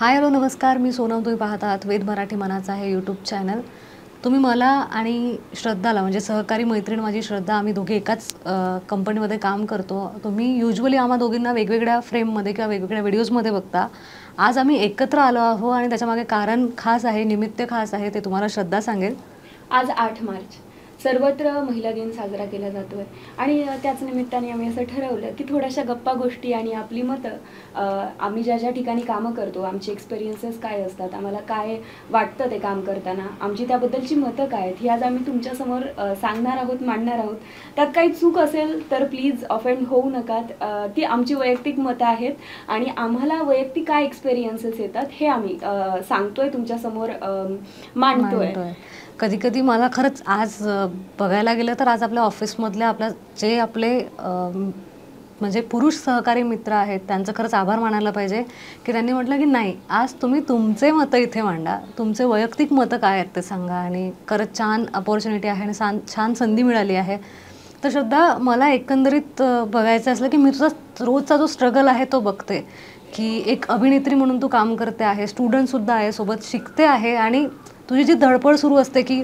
Hi hello नमस्कार, मी सोनम. तुम्ही पाहत आहात वेद मराठी मनाचा हे यूट्यूब चॅनल. तुम्ही मला आणि श्रद्धाला, म्हणजे सहकारी मैत्रीण माझी श्रद्धा, आम्ही दोघे एकाच कंपनीमध्ये काम करतो. तुम्ही युजली आम्हा दोघींना वेगवेगळ्या फ्रेममध्ये किंवा वेगवेगळ्या व्हिडिओजमध्ये बघता. आज आम्ही एकत्र आलो आहोत आणि त्याच्यामागे कारण खास आहे, निमित्त खास आहे, ते तुम्हाला श्रद्धा सांगेल. आज 8 मार्च सर्वत्र महिला दिन साजरा केला जातोय आणि त्याच निमित्ताने आम्ही असं ठरवलं की थोड्याशा गप्पा गोष्टी आणि आपली मतं, आम्ही ज्या ज्या ठिकाणी कामं करतो, आमचे एक्सपिरियन्सेस काय असतात, आम्हाला काय वाटतं ते काम करताना, आमची त्याबद्दलची मतं काय आहेत, ही आज आम्ही तुमच्यासमोर सांगणार आहोत, मांडणार आहोत. त्यात काही चूक असेल तर प्लीज ऑफेंड होऊ नकात. ती आमची वैयक्तिक मतं आहेत आणि आम्हाला वैयक्तिक काय एक्सपिरियन्सेस येतात हे आम्ही सांगतोय, तुमच्यासमोर मांडतोय. कधी कधी मला खरंच आज बघायला गेलं तर आज आपल्या ऑफिसमधल्या जे आपले म्हणजे पुरुष सहकारी मित्र आहेत त्यांचं खरंच आभार मानायला पाहिजे की त्यांनी म्हटलं की नाही, आज तुम्ही तुमचे मतं इथे मांडा, तुमचे वैयक्तिक मतं काय आहेत ते सांगा. आणि खरंच छान अपॉर्च्युनिटी आहे आणि छान संधी मिळाली आहे. तर श्रद्धा, मला एकंदरीत बघायचं असलं की मी तुझा रोजचा जो स्ट्रगल आहे तो बघते की एक अभिनेत्री म्हणून तू काम करते आहे, स्टुडंटसुद्धा आहे, सोबत शिकते आहे आणि तुझी जी धडपड सुरू असते की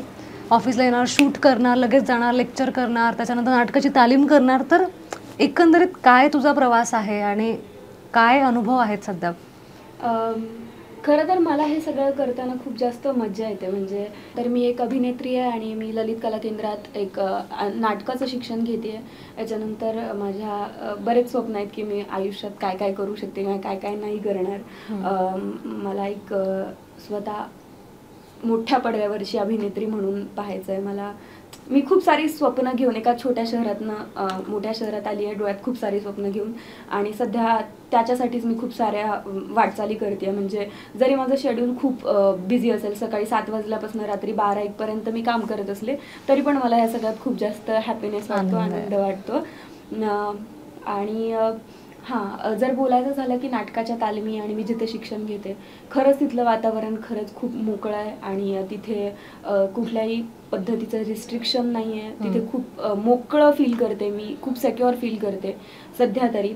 ऑफिसला येणार, शूट करणार, लगेच जाणार, लेक्चर करणार, त्याच्यानंतर नाटकाची तालीम करणार. तर एकंदरीत काय तुझा प्रवास आहे आणि काय अनुभव आहेत सध्या? खरं तर मला हे सगळं करताना खूप जास्त मज्जा येते. म्हणजे तर मी एक अभिनेत्री आहे आणि मी ललित कला केंद्रात एक नाटकाचं शिक्षण घेते आहे. याच्यानंतर माझ्या बरेच स्वप्न आहेत की मी आयुष्यात काय काय करू शकते किंवा काय काय नाही करणार. मला एक स्वतः मोठ्या पडद्यावरची अभिनेत्री म्हणून पाहायचं आहे मला. मी खूप सारी स्वप्न घेऊन एका छोट्या शहरातनं मोठ्या शहरात आली आहे, डोळ्यात खूप सारी स्वप्न घेऊन. आणि सध्या त्याच्यासाठीच मी खूप साऱ्या वाटचाली करते. म्हणजे जरी माझं शेड्यूल खूप बिझी असेल, सकाळी 7 वाजल्यापासून रात्री 12-1 पर्यंत मी काम करत असले तरी पण मला ह्या सगळ्यात खूप जास्त हॅपीनेस वाटतो, आनंद वाटतो. आणि जर बोलायचं झालं की नाटकाच्या तालमी आणि मी जिथे शिक्षण घेते, खरंच तिथलं वातावरण खरंच खूप मोकळं आहे आणि तिथे कुठल्याही पद्धतीचं रिस्ट्रिक्शन नाही आहे. तिथे खूप मोकळं फील करते मी, खूप सेक्युअर फील करते सध्या तरी.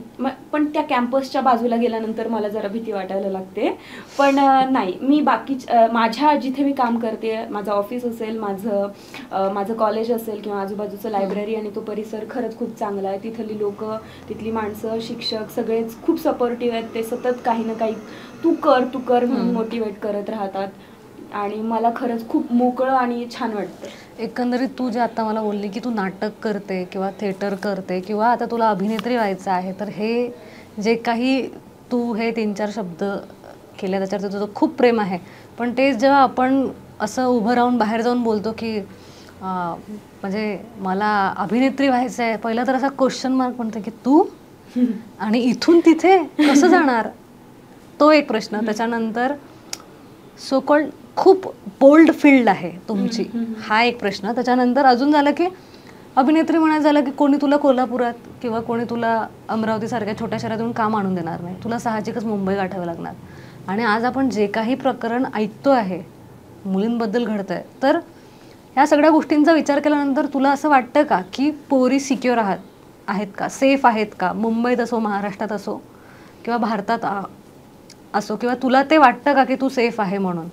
पण त्या कॅम्पसच्या बाजूला गेल्यानंतर मला जरा भीती वाटायला लागते. पण नाही, मी माझ्या जिथे मी काम करते, माझं ऑफिस असेल, माझं कॉलेज असेल किंवा आजूबाजूचं लायब्ररी आणि तो परिसर खरंच खूप चांगला आहे. तिथली लोकं, तिथली माणसं, शिक्षक सगळेच खूप सपोर्टिव्ह आहेत. ते सतत काही ना काही तू कर म्हणून मोटिवेट करत राहतात आणि मला खरंच खूप मोकळं आणि छान वाटतं. एकंदरीत तू जे आता मला बोलली की तू नाटक करते किंवा थिएटर करते किंवा आता तुला अभिनेत्री व्हायचं आहे, तर हे जे काही तू हे 3-4 शब्द केले त्याच्यावर तुझं खूप प्रेम आहे. पण ते जेव्हा आपण असं उभं राहून बाहेर जाऊन बोलतो की म्हणजे मला अभिनेत्री व्हायचं आहे, पहिला तर असा क्वेश्चन मार्क म्हणतो की तू आणि इथून तिथे कसं जाणार, तो एक प्रश्न. त्याच्यानंतर सो कॉल्ड खूप बोल्ड फील्ड आहे तुमची, हा एक प्रश्न. त्याच्यानंतर अजून झालं की अभिनेत्री म्हणायचं झालं की कोणी तुला कोल्हापुरात किंवा कोणी तुला अमरावतीसारख्या छोट्या शहरातून काम आणून देणार नाही, तुला साहजिकच मुंबई गाठावं लागणार. आणि आज आपण जे काही प्रकरण ऐकतो आहे मुलींबद्दल घडतं आहे, तर ह्या सगळ्या गोष्टींचा विचार केल्यानंतर तुला असं वाटतं का की पोरी सिक्युअर आहेत का, सेफ आहेत का, मुंबईत असो, महाराष्ट्रात असो किंवा भारतात असो, किंवा तुला ते वाटतं का की तू सेफ आहे म्हणून?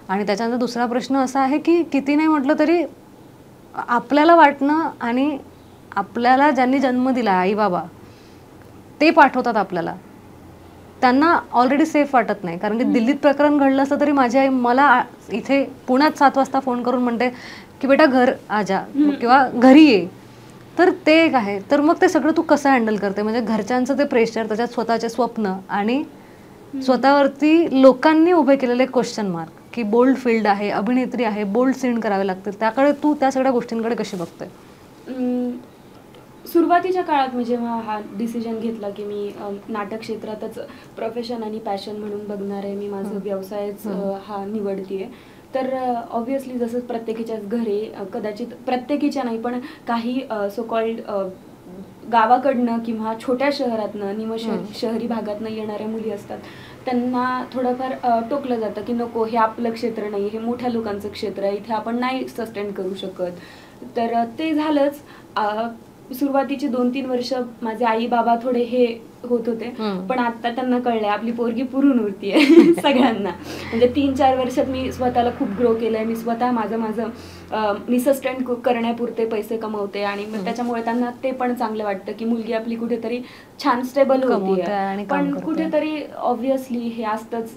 आणि त्याच्यानंतर दुसरा प्रश्न असा आहे की किती नाही म्हटलं तरी आपल्याला वाटणं आणि आपल्याला ज्यांनी जन्म दिला, आई बाबा, ते पाठवतात आपल्याला, त्यांना ऑलरेडी सेफ वाटत नाही. कारण की दिल्लीत प्रकरण घडलं असतं तरी माझी आई मला इथे पुण्यात 7 वाजता फोन करून म्हणते की बेटा घर आजा किंवा घरी ये. तर ते एक आहे. तर मग ते सगळं तू कसं हँडल करते? म्हणजे घरच्यांचं ते प्रेशर, त्याच्यात स्वतःचे स्वप्न आणि स्वतःवरती लोकांनी उभे केलेले क्वेश्चन मार्क की बोल्ड फील्ड आहे, अभिनेत्री आहे, बोल्ड सीन करावे लागतील, त्याकडे तू त्या सगळ्या गोष्टींकडे कशी बघते? सुरुवातीच्या काळात मी जेव्हा हा डिसिजन घेतला की मी नाटक क्षेत्रातच प्रोफेशन आणि पॅशन म्हणून बघणार आहे, मी माझं व्यवसायच हा निवडते आहे, तर ऑब्व्हियसली जसं प्रत्येकीच्याच घरी, कदाचित प्रत्येकीच्या नाही पण काही सो कॉल्ड गावाकडनं किंवा छोट्या शहरातनं शहरी भागातनं येणाऱ्या मुली असतात, त्यांना थोडंफार टोकलं जातं की नको, हे आपलं क्षेत्र नाही, हे मोठ्या लोकांचं क्षेत्र आहे, इथे आपण नाही सस्टेन करू शकत. तर ते झालंच. सुरुवातीची 2-3 वर्ष माझे आई बाबा थोडे हे होत होते, पण आता त्यांना कळलंय आपली पोरगी पुरून उरतीये सगळ्यांना. म्हणजे 3-4 वर्षात मी स्वतःला खूप ग्रो केलंय. मी स्वतः माझं मी सस्टेन करण्यापुरते पैसे कमवते आणि त्याच्यामुळे त्यांना ते पण चांगलं वाटतं की मुलगी आपली कुठेतरी छान स्टेबल होतीये. पण कुठेतरी ऑब्व्हियसली हे असतंच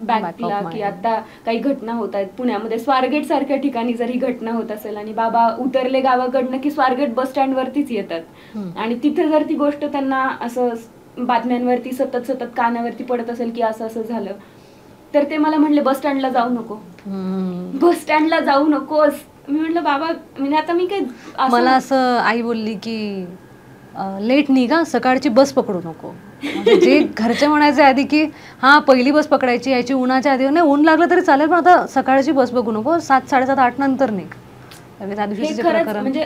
बॅकला की आता काही घटना होत आहेत पुण्यामध्ये. स्वारगेट सारख्या ठिकाणी जर ही घटना होत असेल आणि बाबा उतरले गावाकडनं की स्वारगेट बस स्टँड वरतीच येतात आणि तिथे जर ती गोष्ट त्यांना असं बातम्यांवरती सतत कानावरती पडत असेल की असं असं झालं, तर ते मला म्हणले बस स्टँडला जाऊ नको, बस स्टँडला जाऊ नकोस. मी म्हटलं बाबा म्हणजे आता मी काय, मला असं आई बोलली की लेट निघा, सकाळची बस पकडू नको. जे घरचे म्हणायचे आधी की हा पहिली बस पकडायची, याची उन्हाच्या आधी, नाही ऊन लागलं तरी चालेल पण आता सकाळची बस बघू नको, 7, 7:30, 8 नंतर निघ. म्हणजे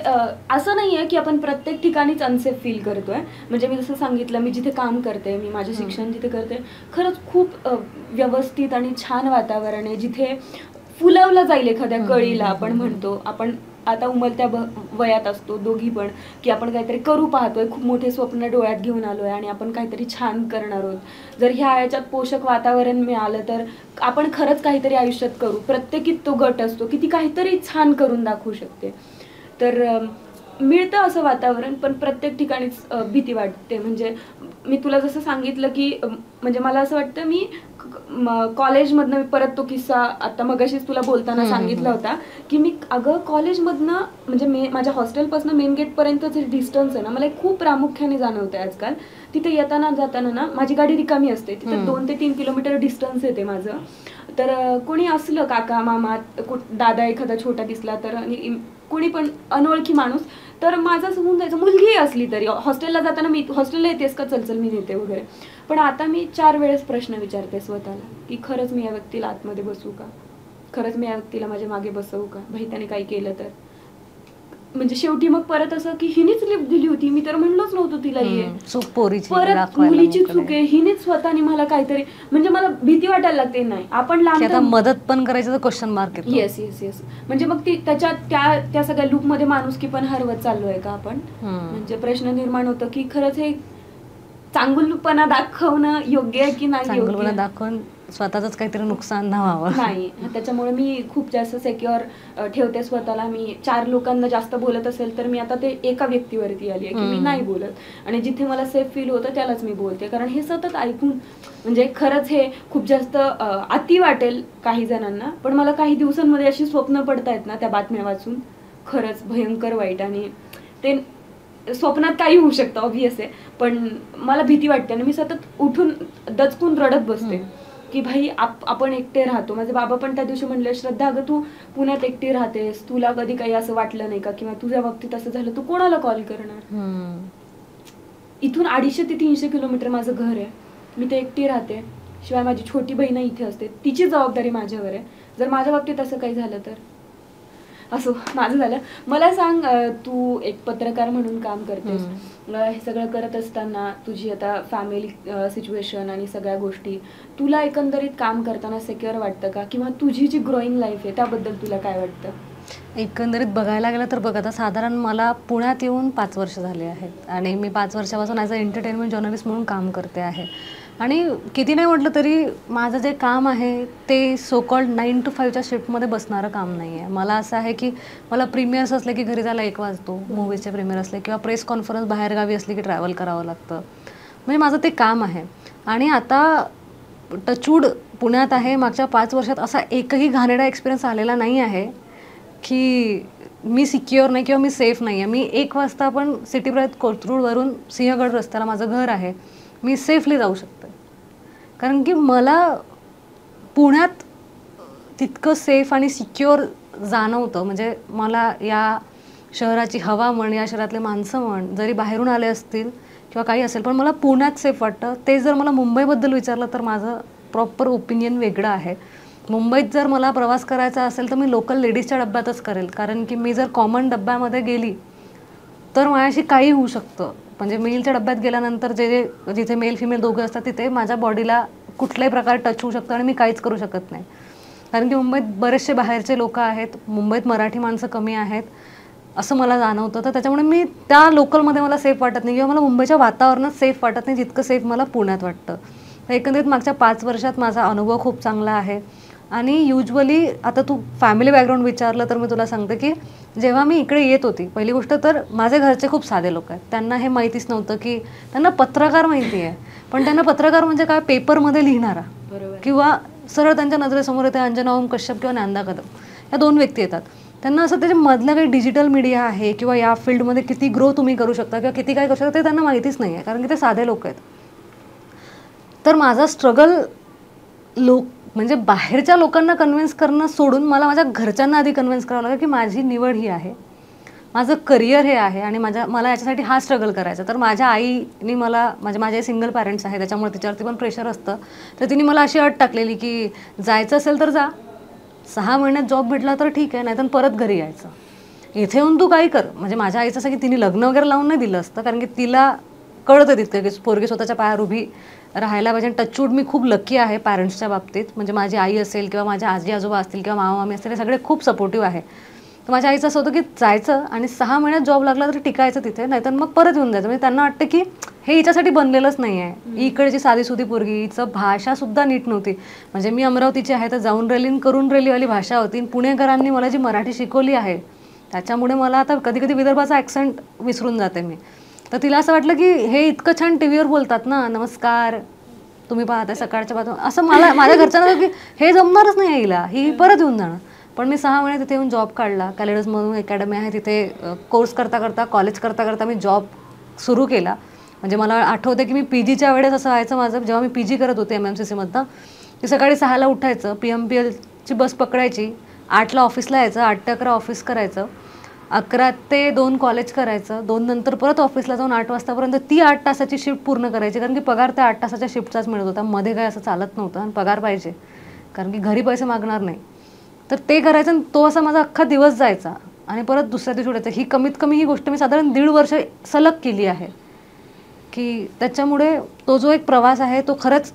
असं नाहीये की आपण प्रत्येक ठिकाणीच अनसेफ फील करतोय. म्हणजे मी जसं सांगितलं, मी जिथे काम करते, मी माझे शिक्षण जिथे करते, खरंच खूप व्यवस्थित आणि छान वातावरण आहे जिथे फुलवलं जाईल एखाद्या कळीला. आपण म्हणतो, आपण आता उमलत्या वयात असतो दोघी पण, की आपण काहीतरी करू पाहतोय, खूप मोठे स्वप्न डोळ्यात घेऊन आलोय आणि आपण काहीतरी छान करणार आहोत. जर ह्या याच्यात पोषक वातावरण मिळालं तर आपण खरंच काहीतरी आयुष्यात करू. प्रत्येकीत तो गट असतो की ती काहीतरी छान करून दाखवू शकते. तर मिळतं असं वातावरण, पण प्रत्येक ठिकाणीच भीती वाटते. म्हणजे मी तुला जसं सांगितलं की म्हणजे मला असं वाटतं, मी कॉलेजमधनं परत तो किस्सा आता मगाशीच तुला बोलताना सांगितला होता की मी अगं कॉलेजमधनं म्हणजे माझ्या हॉस्टेलपासून मेन गेटपर्यंत जे डिस्टन्स आहे ना, मला खूप प्रामुख्याने जाणवतंय आजकाल. तिथे येताना जाताना ना माझी गाडी रिकामी असते, तिथे 2 ते 3 किलोमीटर डिस्टन्स येते माझं. तर कोणी असलं, काका मामा दादा एखादा छोटा दिसला तर, कोणी पण अनोळखी माणूस, तर माझं असं होऊन जायचं, मुलगीही असली तरी हॉस्टेलला जाताना मी हॉस्टेलला येतेस का, चल मी नेते वगैरे. पण आता मी 4 वेळेस प्रश्न विचारते स्वतःला की खरंच मी या व्यक्तीला आतमध्ये बसवू का, खरंच मी या व्यक्तीला माझ्या मागे बसवू का, भाई त्याने काही केलं तर. म्हणजे शेवटी मग परत असं की हिनेच लिफ्ट दिली होती, मी तर म्हणलोच नव्हतं तिला ये, परत मुलीची चूक आहे, हिनेच स्वतःने मला काहीतरी, म्हणजे मला भीती वाटायला लागते. नाही आपण लांब मदत पण करायचं तर क्वेश्चन मार्क येतो. Yes yes yes. म्हणजे मग ती त्याच्यात त्या सगळ्या लूप मध्ये माणुसकी पण हरवत चाललोय का आपण. म्हणजे प्रश्न निर्माण होतो की खरंच हे चांगुलपणा दाखवणं योग्य आहे की नाही, चांगुलपणा दाखवून स्वतःच काहीतरी नुकसान न व्हावं. नाही. त्याच्यामुळे मी खूप जास्त सेक्युअर ठेवते स्वतःला. मी 4 लोकांना जास्त बोलत असेल तर मी आता ते एका व्यक्तीवरती आली आहे की मी नाही बोलत, आणि जिथे मला सेफ फील होतं त्यालाच मी बोलते. कारण हे सतत ऐकून म्हणजे खरंच हे खूप जास्त अति वाटेल काही जणांना, पण मला काही दिवसांमध्ये अशी स्वप्न पडतायत ना त्या बातम्या वाचून, खरंच भयंकर वाईट. आणि ते स्वप्नात काही होऊ शकतं ऑब्व्हियस आहे, पण मला भीती वाटते आणि मी सतत उठून दचकून रडत बसते की भाई आपण एकटे राहतो. माझे बाबा पण त्या दिवशी म्हणले, श्रद्धा अगं तू पुण्यात एकटी राहतेस, तुला कधी काही असं वाटलं नाही का, किंवा तुझ्या बाबतीत असं झालं तू कोणाला कॉल करणार. इथून 250 ते 300 किलोमीटर माझं घर आहे, मी ते एकटी राहते, शिवाय माझी छोटी बहीण इथे असते, तिची जबाबदारी माझ्यावर आहे. जर माझ्या बाबतीत असं काही झालं तर, असो माझं झालं. मला सांग, तू एक पत्रकार म्हणून काम करतेस, हे सगळं करत असताना तुझी आता फॅमिली सिच्युएशन आणि सगळ्या गोष्टी, तुला एकंदरीत काम करताना सेक्युअर वाटतं का, किंवा तुझी जी ग्रोईंग लाईफ आहे त्याबद्दल तुला काय वाटतं? एकंदरीत बघायला गेलं तर बघ, आता साधारण मला पुण्यात येऊन 5 वर्ष झाले आहेत आणि मी 5 वर्षापासून ॲज अ एंटरटेनमेंट जर्नलिस्ट म्हणून काम करते आहे. आणि किती नाही म्हटलं तरी माझं जे काम आहे ते सो कॉल्ड 9 to 5च्या शिफ्टमध्ये बसणारं काम नाही आहे. मला असं आहे की मला प्रीमियर्स असले की घरी जायला 1 वाजतो, मूवीजचे प्रीमियर असले किंवा प्रेस कॉन्फरन्स बाहेरगावी असली की ट्रॅव्हल करावं लागतं. म्हणजे माझं ते काम आहे. आणि आता टचवूड पुण्यात आहे, मागच्या 5 वर्षात असा एकही घाणेरडा एक्सपिरियन्स आलेला नाही आहे की मी सिक्युअर नाही किंवा मी सेफ नाही आहे. मी 1 वाजता पण सिटी ब्राईट कोथरूडवरून सिंहगड रस्त्याला माझं घर आहे, मी सेफली जाऊ शकते. कारण की मला पुण्यात तितकं सेफ आणि सिक्युअर जाणवतं. म्हणजे मला या शहराची हवा म्हण, या शहरातले माणसं म्हण, जरी बाहेरून आले असतील किंवा काही असेल, पण मला पुण्यात सेफ वाटतं. ते जर मला मुंबईबद्दल विचारलं तर माझं प्रॉपर ओपिनियन वेगळं आहे. मुंबईत जर मला प्रवास करायचा असेल तर मी लोकल लेडीजच्या डब्यातच करेल, कारण की मी जर कॉमन डब्यामध्ये गेली तर माझ्याशी काही होऊ शकतं. म्हणजे मेलच्या डब्यात गेल्यानंतर जिथे मेल फिमेल दोघं असतात तिथे माझ्या बॉडीला कुठल्याही प्रकारे टच होऊ शकतं आणि मी काहीच करू शकत नाही. कारण की मुंबईत बरेचसे बाहेरचे लोक आहेत, मुंबईत मराठी माणसं कमी आहेत, असं मला जाणवतं. तर त्याच्यामुळे मी त्या लोकलमध्ये मला सेफ वाटत नाही, किंवा मला मुंबईच्या वातावरणात सेफ वाटत नाही जितकं सेफ मला पुण्यात वाटतं. तर एकंदरीत मागच्या 5 वर्षात माझा अनुभव खूप चांगला आहे. आणि युजली आता तू फॅमिली बॅकग्राऊंड विचारलं तर मी तुला सांगते की जेव्हा मी इकडे येत होती, पहिली गोष्ट तर माझे घरचे खूप साधे लोक आहेत. त्यांना हे माहितीच नव्हतं की त्यांना पत्रकार माहिती आहे, पण त्यांना पत्रकार म्हणजे काय, पेपरमध्ये लिहिणारा, किंवा सरळ त्यांच्या नजरेसमोर येते अंजना ओम कश्यप किंवा नंदा कदम, या 2 व्यक्ती येतात. त्यांना असं त्याच्या मधलं काही डिजिटल मीडिया आहे किंवा या फील्डमध्ये किती ग्रो तुम्ही करू शकता किंवा किती काय करू शकता ते त्यांना माहितीच नाही आहे, कारण की ते साधे लोक आहेत. तर माझा स्ट्रगल म्हणजे बाहेरच्या लोकांना कन्व्हिन्स करणं सोडून मला माझ्या घरच्यांना आधी कन्व्हिन्स करावं लागेल की माझी निवड ही आहे, माझं करिअर हे आहे आणि मला याच्यासाठी हा स्ट्रगल करायचा. तर माझ्या आईने मला, माझे सिंगल पॅरेंट्स आहे त्याच्यामुळे तिच्यावरती पण प्रेशर असतं, तर तिने मला अशी अट टाकलेली की जायचं असेल तर जा, 6 महिन्यात जॉब भेटला तर ठीक आहे, नाहीतर परत घरी यायचं, इथे येऊन तू काही कर. म्हणजे माझ्या आईचं असं की तिने लग्न वगैरे लावून नाही दिलं असतं, कारण की तिला कळतं तितकं की पोरगी स्वतःच्या पायावर उभी राहायला पाहिजे. टचवूड मी खूप लकी आहे पॅरेंट्सच्या बाबतीत, म्हणजे माझी आई असेल किंवा माझे आजी आजोबा असतील किंवा मामा मामी असतील, हे सगळे खूप सपोर्टिव्ह आहे. तर माझ्या आईचं असं होतं की जायचं आणि 6 महिन्यात जॉब लागला तर टिकायचं तिथे, नाहीतर मग परत येऊन जायचं. म्हणजे त्यांना वाटतं की हे हिच्यासाठी बनलेलंच नाही आहे. इकडची साधीसुधी पोरगी, हिचं भाषासुद्धा नीट नव्हती. म्हणजे मी अमरावतीची आहे, तर जाऊन करून रेलीवाली भाषा होती. पुणेकरांनी मला जी मराठी शिकवली आहे त्याच्यामुळे मला आता कधी कधी विदर्भाचा ॲक्सेंट विसरून जाते मी. तर तिला असं वाटलं की हे इतकं छान टी व्हीवर बोलतात ना, नमस्कार तुम्ही पाहताय सकाळच्या बातम्या, असं माझ्या घरच्यांना की हे जमणारच नाही आहे हिला, ही परत येऊन जाणार. पण मी 6 महिने तिथे येऊन जॉब काढला. कॅलेडस म्हणून अकॅडमी आहे तिथे, कोर्स करता करता कॉलेज करता करता मी जॉब सुरू केला. म्हणजे मला आठवते की मी PGच्या वेळेस असं व्हायचं माझं, जेव्हा मी PG करत होते MMCCमधनं, की सकाळी 6ला उठायचं, PMPLची बस पकडायची, 8ला ऑफिसला यायचं, 8 ते 11 ऑफिस करायचं, 11 ते 2 कॉलेज करायचं, 2 नंतर परत ऑफिसला जाऊन 8 वाजतापर्यंत ती 8 तासाची शिफ्ट पूर्ण करायची, कारण की पगार त्या 8 तासाच्या शिफ्टचाच मिळत होता. मध्ये काय असं चालत नव्हतं आणि पगार पाहिजे, कारण की घरी पैसे मागणार नाही. तर ते करायचं आणि तो असा माझा अख्खा दिवस जायचा आणि परत दुसऱ्या दिवशी उठायचं. ही कमीत कमी ही गोष्ट मी साधारण 1.5 वर्ष सलग केली आहे. की त्याच्यामुळे तो जो एक प्रवास आहे तो खरंच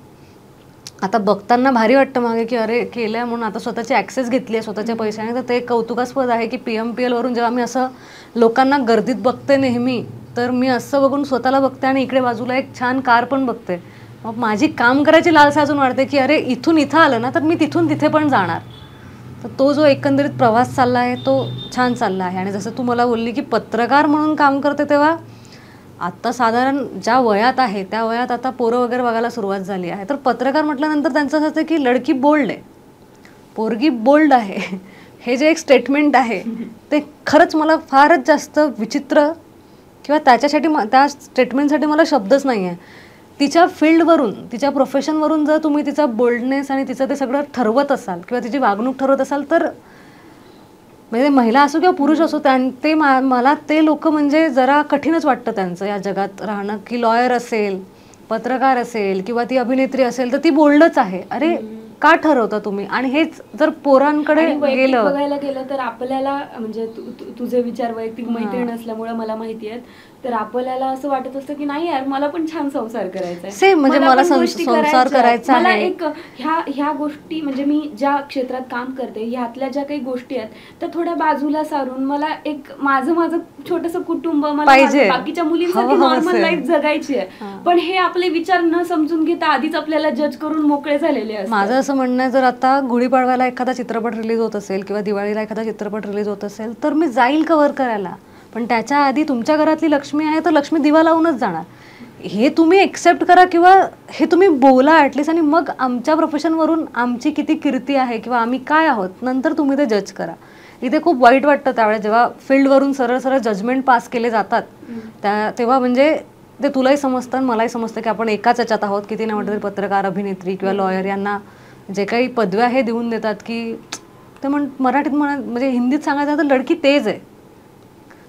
आता बघताना भारी वाटतं मागे की अरे केलं आहे म्हणून, आता स्वतःची ॲक्सेस घेतली आहे स्वतःच्या पैशाने. तर ते कौतुकास्पद आहे की PMPLवरून जेव्हा मी असं लोकांना गर्दीत बघते नेहमी, तर मी असं बघून स्वतःला बघते आणि इकडे बाजूला एक छान कार पण बघते. मग माझी काम करायची लालसा अजून वाढते की अरे इथून इथं आलं ना तर मी तिथून तिथे पण जाणार. तर तो जो एकंदरीत प्रवास चालला आहे तो छान चालला आहे. आणि जसं तू मला बोलली की पत्रकार म्हणून काम करते, तेव्हा आत्ता साधारण ज्या वयात आहे त्या वयात आता पोरं वगैरे बघायला सुरुवात झाली आहे. तर पत्रकार म्हटल्यानंतर त्यांचं असं असतं की लडकी बोल्ड आहे, पोरगी बोल्ड आहे. हे जे एक स्टेटमेंट आहे ते खरंच मला फारच जास्त विचित्र, किंवा त्याच्यासाठी त्या स्टेटमेंटसाठी मला शब्दच नाही आहे. तिच्या फील्डवरून, तिच्या प्रोफेशनवरून जर तुम्ही तिचा बोल्डनेस आणि तिचं ते सगळं ठरवत असाल किंवा तिची वागणूक ठरवत असाल, तर म्हणजे महिला असो किंवा पुरुष असो, ते मला ते लोक म्हणजे जरा कठीणच वाटतं त्यांचं या जगात राहणं. की लॉयर असेल, पत्रकार असेल किंवा ती अभिनेत्री असेल तर ती बोल्डच आहे. अरे का ठरवता तुम्ही? आणि हेच जर पोरांकडे गेलं, बघायला गेलं तर आपल्याला, म्हणजे तुझे विचार वैयक्तिक मैत्रीण असल्यामुळे मला माहिती आहेत, तर आपल्याला असं वाटत असतं की नाही यार मला पण छान संसार करायचा आहे, सेम म्हणजे मला संसार करायचा मला आहे. एक ह्या गोष्टी, म्हणजे मी ज्या क्षेत्रात काम करते ह्यातल्या ज्या काही गोष्टी आहेत त्या थोड्या बाजूला सारून मला एक माझं छोटंसं कुटुंब, मला बाकीच्या मुलींसाठी नॉर्मल लाईफ जगायची आहे. पण हे आपले विचार न समजून घेता आधीच आपल्याला जज करून मोकळे झालेले असतात. माझं असं म्हणणं आहे, जर आता गुढीपाडव्याला एखादा चित्रपट रिलीज होत असेल किंवा दिवाळीला एखादा चित्रपट रिलीज होत असेल तर मी जाईल कव्हर करायला, पण त्याच्या आधी तुमच्या घरातली लक्ष्मी आहे तर लक्ष्मी दिवा लावूनच जाणार. हे तुम्ही एक्सेप्ट करा किंवा हे तुम्ही बोला ॲटलिस्ट, आणि मग आमच्या प्रोफेशनवरून आमची किती कीर्ती आहे किंवा आम्ही काय आहोत नंतर तुम्ही ते जज करा. इथे खूप वाईट वाटतं त्यावेळेस जेव्हा फील्डवरून सरळ सरळ जजमेंट पास केले जातात, तेव्हा म्हणजे ते तुलाही समजतं आणि मलाही समजतं की आपण एकाच याच्यात आहोत. किती नाही म्हटलं तरी पत्रकार, अभिनेत्री किंवा लॉयर यांना जे काही पदव्या हे देऊन देतात की ते मराठीत म्हणजे हिंदीत सांगायचं तर लडकी तेज आहे,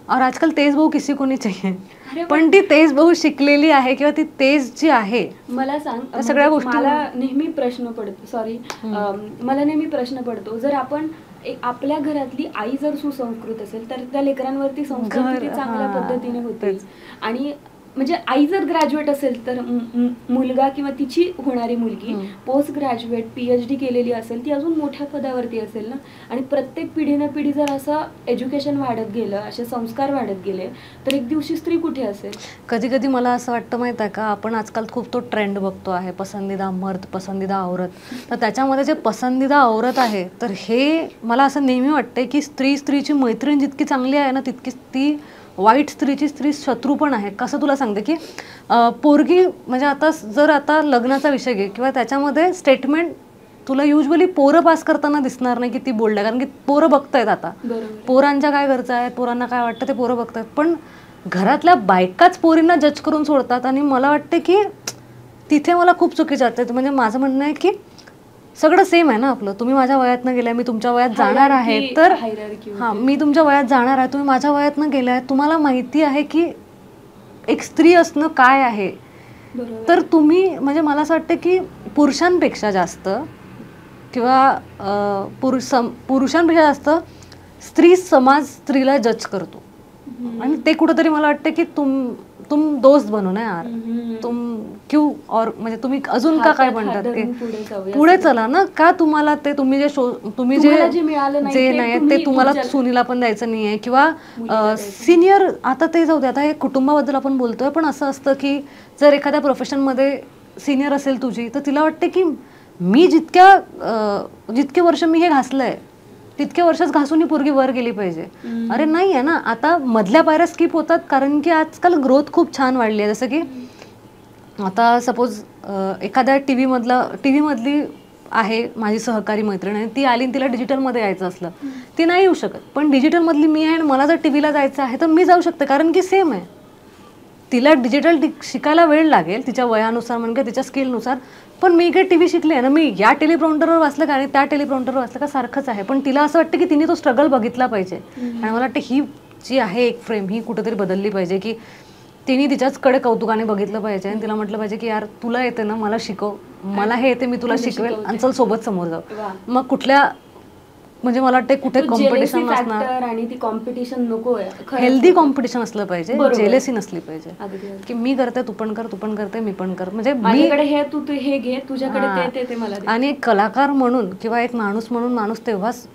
और आजकाल तेज बहु किसी को नहीं चाहिए. पण ती तेज बहु शिकलेली आहे किंवा ती तेज जी आहे. मला सांग, सगळ्या गोष्टी मला नेहमी प्रश्न पडतो, मला नेहमी प्रश्न पडतो, जर आपण आपल्या घरातली आई जर सुसंस्कृत असेल तर त्या लेकरांवरती संस्कार किती चांगल्या पद्धतीने होते. आणि म्हणजे आई जर ग्रॅज्युएट असेल तर मुलगा किंवा तिची होणारी मुलगी पोस्ट ग्रॅज्युएट PhD केलेली असेल, ती अजून मोठ्या पदावरती असेल ना. आणि प्रत्येक पिढीनं पिढी जर असं एज्युकेशन वाढत गेलं, असे संस्कार वाढत गेले, तर एक दिवशी स्त्री कुठे असेल. कधी कधी मला असं वाटतं माहिती आहे का, आपण आजकाल खूप तो ट्रेंड बघतो आहे, पसंदीदा मर्द पसंदीदा औरत. तर त्याच्यामध्ये जे पसंदीदा औरत आहे, तर हे मला असं नेहमी वाटते की स्त्रीची मैत्रीण जितकी चांगली आहे ना, तितकीच ती वाईट स्त्री शत्रू पण आहे. कसं तुला सांगते की पोरगी म्हणजे आता लग्नाचा विषय घे किंवा त्याच्यामध्ये स्टेटमेंट तुला युजली पोरं पास करताना दिसणार नाही की ती बोलल्या, कारण की पोरं बघतायत आता पोरांच्या काय गरजा आहेत, पोरांना काय वाटतं ते पोरं बघतायत. पण घरातल्या बायकाच पोरींना जज करून सोडतात आणि मला वाटते की तिथे मला खूप चुकीचं वाटतं. म्हणजे माझं म्हणणं आहे की सगळं सेम आहे ना आपलं. तुम्ही माझ्या वयातनं गेलाय, मी तुमच्या वयात जाणार आहे, तर हां मी तुमच्या वयात जाणार आहे, तुम्ही माझ्या वयातनं गेलाय, तुम्हाला माहिती आहे की एक स्त्री असणं काय आहे. तर तुम्ही म्हणजे मला असं वाटतं की पुरुषांपेक्षा जास्त किंवा पुरुषांपेक्षा जास्त समाज स्त्रीला जज करतो. आणि ते कुठंतरी मला वाटतं की तुम दोस्त बनो ना यार, तुम क्यों और म्हणजे तुम्ही अजून का काय म्हणतात ते पुढे चला ना. का तुम्हाला ते तुम्ही जे नाही ते तुम्हाला सुनीला पण द्यायचं नाही आहे किंवा सिनियर. आता ते जाऊ दे, आता हे कुटुंबाबद्दल आपण बोलतोय, पण असं असतं की जर एखाद्या प्रोफेशनमध्ये सिनियर असेल तुझी, तर तिला वाटते की मी जितके वर्ष मी हे घासलंय तितके वर्षच घासून ही पोरगी वर गेली पाहिजे. अरे नाही आहे ना, आता मधल्या पायऱ्या स्किप होतात, कारण की आजकाल ग्रोथ खूप छान वाढली आहे. जसं की आता सपोज एखाद्या टी व्हीमधली आहे माझी सहकारी मैत्रीण आणि ती आली आणि तिला डिजिटलमध्ये यायचं असलं, ती नाही येऊ शकत. पण डिजिटलमधली मी आहे आणि मला जर टीव्हीला जायचं आहे तर मी जाऊ शकते, कारण की सेम आहे. तिला डिजिटल शिकायला वेळ लागेल तिच्या वयानुसार म्हणजे तिच्या स्किलनुसार, पण मी काही टी व्ही शिकले आहे ना, मी या टेलिप्रॉम्प्टरवर वाचलं का आणि त्या टेलिप्रॉम्प्टरवर वाचलं का सारखंच आहे. पण तिला असं वाटतं की तिने तो स्ट्रगल बघितला पाहिजे. आणि मला वाटतं ही जी आहे एक फ्रेम ही कुठेतरी बदलली पाहिजे, की तिने तिच्याचकडे कौतुकाने बघितलं पाहिजे आणि तिला म्हटलं पाहिजे की यार तुला येते ना, मला शिकव, मला हे येते, मी तुला शिकवेल आणि चल सोबत समोर जाऊ. मग कुठल्या म्हणजे मला वाटतं कुठे कॉम्पिटिशन असणार आणि ती कॉम्पिटिशन नको आहे, हेल्दी कॉम्पिटिशन असलं पाहिजे, जेलेसी नसली पाहिजे की मी करते तू पण कर, तू पण करते मी पण कर. म्हणजे माझ्याकडे हे तू हे घे, तुझ्याकडे ते मला. आणि एक कलाकार म्हणून किंवा एक माणूस म्हणून माणूस तेव्हाच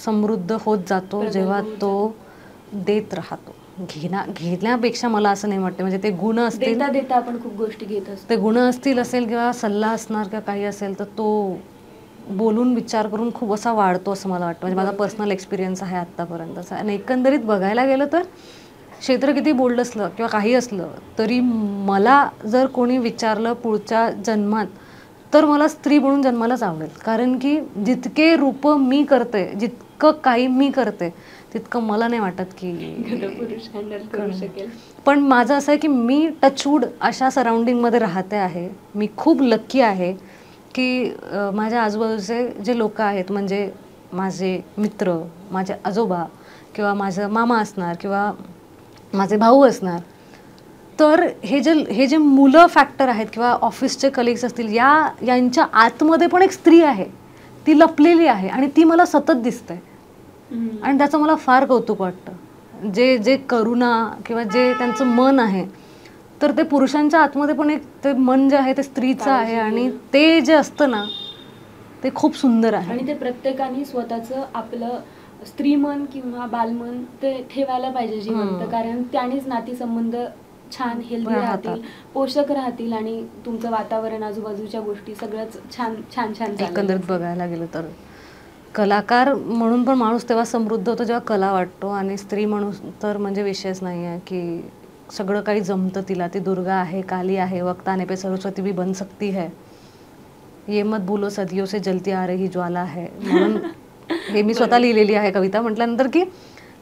समृद्ध होत जातो जेव्हा तो देत राहतो. घेण्यापेक्षा मला असं नाही वाटतं, म्हणजे ते गुण असतील, देता आपण खूप गोष्टी घेत असतो, ते गुण असतील असेल किंवा सल्ला असणार किंवा काही असेल, तर तो बोलून विचार करून खूप असा वाढतो असं मला वाटतं. म्हणजे माझा पर्सनल एक्सपिरियन्स आहे आत्तापर्यंतचा. आणि एकंदरीत बघायला गेलं तर क्षेत्र किती बोल्ड असलं किंवा काही असलं तरी मला जर कोणी विचारलं पुढच्या जन्मात, तर मला स्त्री म्हणून जन्मालाच आवडेल. कारण की जितके रूप मी करते, जितकं काही मी करते, तितकं मला नाही वाटत की पुरुष हँडल करू शकेल. पण माझं असं आहे की मी टचवूड अशा सराउंडिंगमध्ये राहते आहे. मी खूप लक्की आहे की माझ्या आजूबाजूचे जे लोक आहेत, म्हणजे माझे मित्र, माझे आजोबा किंवा माझं मामा असणार किंवा माझे भाऊ असणार, तर हे जे मुलं फॅक्टर आहेत किंवा ऑफिसचे कलिग्स असतील, यांच्या आतमध्ये पण एक स्त्री आहे, ती लपलेली आहे आणि ती मला सतत दिसते. आणि त्याचं मला फार कौतुक वाटतं. जे करुणा किंवा जे त्यांचं मन आहे, तर ते पुरुषांच्या आतमध्ये पण एक ते मन जे आहे ते स्त्रीचं आहे आणि ते जे असतं ना ते खूप सुंदर आहे. आणि ते प्रत्येकाने स्वतःचं आपलं स्त्रीमन किंवा बालमन ते ठेवायला पाहिजे जिवंत, कारण त्यानेच नातीसंबंध छान हेल्दी राहतील, पोषक राहतील आणि तुमचं वातावरण, आजूबाजूच्या गोष्टी सगळंच छान छान छान. एकंदरीत बघायला गेलं तर कलाकार म्हणून पण माणूस तेव्हा समृद्ध होतो जेव्हा कला वाटतो, आणि स्त्री म्हणून तर म्हणजे विषयच नाही आहे की सगळं काही जमतं तिला. ती दुर्गा आहे, काली आहे, वक्त आने पे सरस्वती भी बन सकती है, ये मत बोलो सदियों से जलती आ रही ज्वाला है. म्हणून हे मी स्वतः लिहिलेली आहे कविता. म्हटल्यानंतर की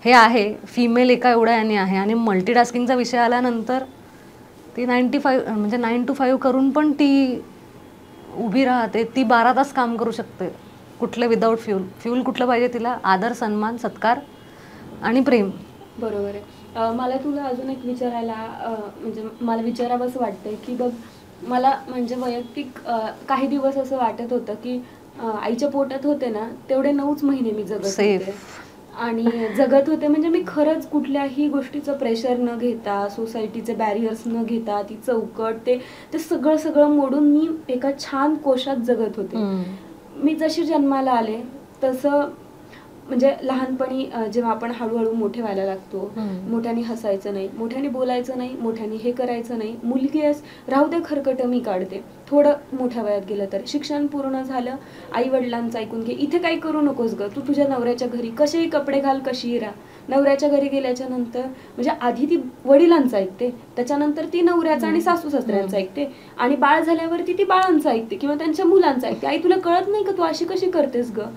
हे आहे फिमेल एका एवढ्या याने आहे. आणि मल्टीटास्किंगचा विषय आल्यानंतर ती 9 to 5 करून पण ती उभी राहते. ती 12 तास काम करू शकते, कुठलं विदाऊट फ्यूल कुठलं पाहिजे तिला? आदर, सन्मान, सत्कार आणि प्रेम. बरोबर आहे. मला तुला अजून एक विचारायला म्हणजे मला विचारावंसं वाटतंय की बघ, मला म्हणजे वैयक्तिक काही दिवस असं वाटत होतं की आईच्या पोटात होते ना तेवढे 9च महिने मी जगत होते आणि जगत होते. म्हणजे मी खरंच कुठल्याही गोष्टीचं प्रेशर न घेता, सोसायटीचे बॅरियर्स न घेता, ती चौकट ते सगळं सगळं मोडून मी एका छान कोशात जगत होते. मी जशी जन्माला आले तसं म्हणजे लहानपणी जेव्हा आपण हळूहळू मोठे व्हायला लागतो, मोठ्याने हसायचं नाही, मोठ्याने बोलायचं नाही, मोठ्याने हे करायचं नाही, मुलगी आहेस राहू दे खरकट मी काढते, थोडं मोठ्या वयात गेलं तर शिक्षण पूर्ण झालं, आई वडिलांचं ऐकून घे, इथे काही करू नकोस ग, तू तुझ्या नवऱ्याच्या घरी कसेही कपडे घाल, कशीही राहा. नवऱ्याच्या घरी गेल्याच्या नंतर म्हणजे आधी ती वडिलांचं ऐकते, त्याच्यानंतर ती नवऱ्याचं आणि सासू सासऱ्यांचं ऐकते, आणि बाळ झाल्यावरती ती बाळांचं ऐकते किंवा त्यांच्या मुलांचं ऐकते. आई तुला कळत नाही का, तू अशी कशी करतेस ग.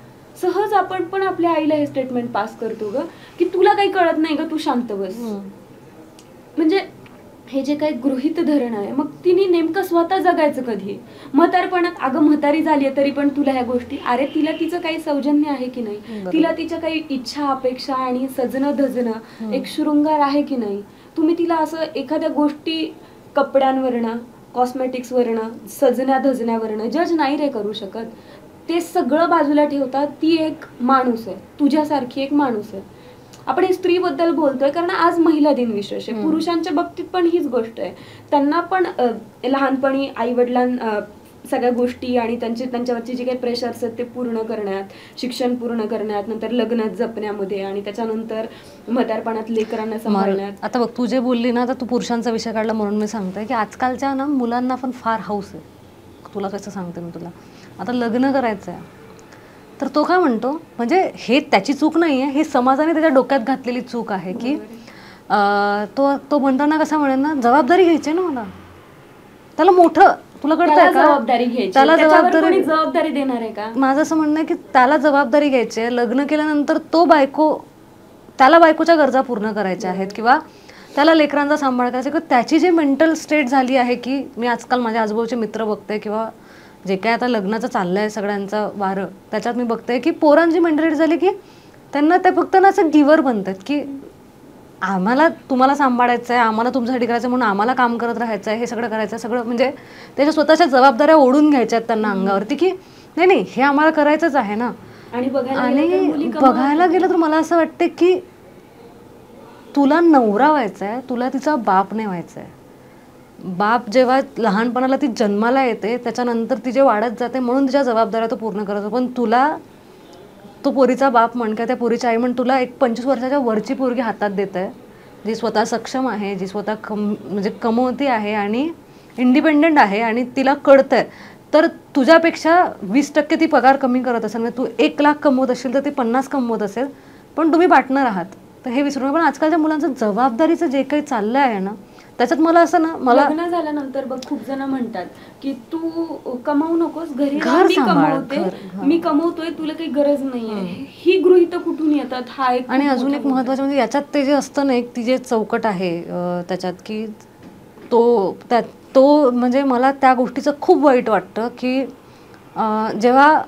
सहज आपण पण आपल्या आईला हे स्टेटमेंट पास करतो ग, की तुला काही कळत नाही ग, तू शांत बस. म्हणजे हे जे काही गृहीत धरण आहे, मग तिने नेमकं स्वतः जगायचं कधी. म्हातारपणात अगं म्हातारी झाली तरी पण तुला ह्या गोष्टी, अरे तिला तिचं काही सौजन्य आहे की नाही, तिला तिच्या काही इच्छा अपेक्षा आणि सजणं धजणं एक शृंगार आहे की नाही. तुम्ही तिला असं एखाद्या गोष्टी कपड्यांवरनं कॉस्मेटिक्सवरनं सजण्या धजण्यावरनं जज नाही रे करू शकत. ते सगळं बाजूला ठेवतात, ती एक माणूस आहे, तुझ्यासारखी एक माणूस आहे. आपण हे स्त्रीबद्दल बोलतोय कारण आज महिला दिन विशेष आहे. पुरुषांच्या बाबतीत पण हीच गोष्ट आहे. त्यांना पण लहानपणी आई वडिलां सगळ्या गोष्टी आणि त्यांच्यावरचे जे काही प्रेशर्स आहेत ते पूर्ण करण्यात, शिक्षण पूर्ण करण्यात, नंतर लग्नात जपण्यामध्ये आणि त्याच्यानंतर म्हातारपणात लेकरांना सांभाळण्यात. आता बघ तू जे बोलली ना, तर तू पुरुषांचा विषय काढला म्हणून मी सांगते की आजकालच्या ना मुलांना पण फार हौस आहे. तुला कसं सांगते मी तुला, आता लग्न करायचं आहे तर तो काय म्हणतो, म्हणजे हे त्याची चूक नाही आहे, हे समाजाने त्याच्या डोक्यात घातलेली चूक आहे की तो म्हणताना कसा म्हणेल ना, जबाबदारी घ्यायची ना मला, त्याला मोठं तुला कळतंय का, त्याला जबाबदारी देणार आहे का. माझं असं म्हणणं आहे की त्याला जबाबदारी घ्यायची आहे. लग्न केल्यानंतर त्याला बायकोच्या गरजा पूर्ण करायच्या आहेत किंवा त्याला लेकरांचा सांभाळ करायचा, किंवा त्याची जी मेंटल स्टेट झाली आहे की मी आजकाल माझ्या आजूबाजूचे मित्र बघते किंवा जे काय आता लग्नाचं चाललंय सगळ्यांचं वारं, त्याच्यात मी बघते की पोरांची मेंटॅलिटी झाली की त्यांना ते फक्त ना असं गिवर बनतात की आम्हाला तुम्हाला सांभाळायचं आहे, आम्हाला तुमच्यासाठी करायचं म्हणून आम्हाला काम करत राहायचं आहे, हे सगळं करायचं सगळं, म्हणजे त्याच्या स्वतःच्या जबाबदाऱ्या ओढून घ्यायच्या आहेत त्यांना अंगावरती की नाही हे आम्हाला करायचंच आहे ना. आणि बघायला गेलं तर मला असं वाटतं की तुला नवरा व्हायचा आहे, तुला तिचा बाप नाही व्हायचा आहे. बाप जेव्हा लहानपणाला ती जन्माला येते त्याच्यानंतर ती जे वाढत जाते म्हणून तिच्या जबाबदाऱ्या तो पूर्ण करतो. पण तुला तो पोरीचा बाप म्हण किंवा त्या पोरीची आई म्हण, तुला एक 25 वर्षाच्या वरची पोरगी हातात देत आहे, जी स्वतः सक्षम आहे, जी स्वतः म्हणजे कमवती आहे आणि इंडिपेंडेंट आहे आणि तिला कळतंय, तर तुझ्यापेक्षा 20% ती पगार कमी करत असेल. म्हणजे तू 1 लाख कमवत असेल तर ती 50 कमवत असेल, पण तुम्ही पार्टनर आहात. तर हे विसरू नका. पण आजकालच्या मुलांचं जबाबदारीचं जे काही चाललं आहे ना, त्याच्यात मला असं ना, मला लग्न झाल्यानंतर बघ खूप जण म्हणतात की तू कमावू नकोस, घरी मी कमवते, मी कमवतोय, तुला काही गरज नाहीये. ही गृहीत कुठून येतात, हा एक. आणि अजून एक महत्वाचं म्हणजे याच्यात ते जे असतं ना, एक ती जे चौकट आहे त्याच्यात की तो म्हणजे मला त्या गोष्टीचं खूप वाईट वाटतं की जेव्हा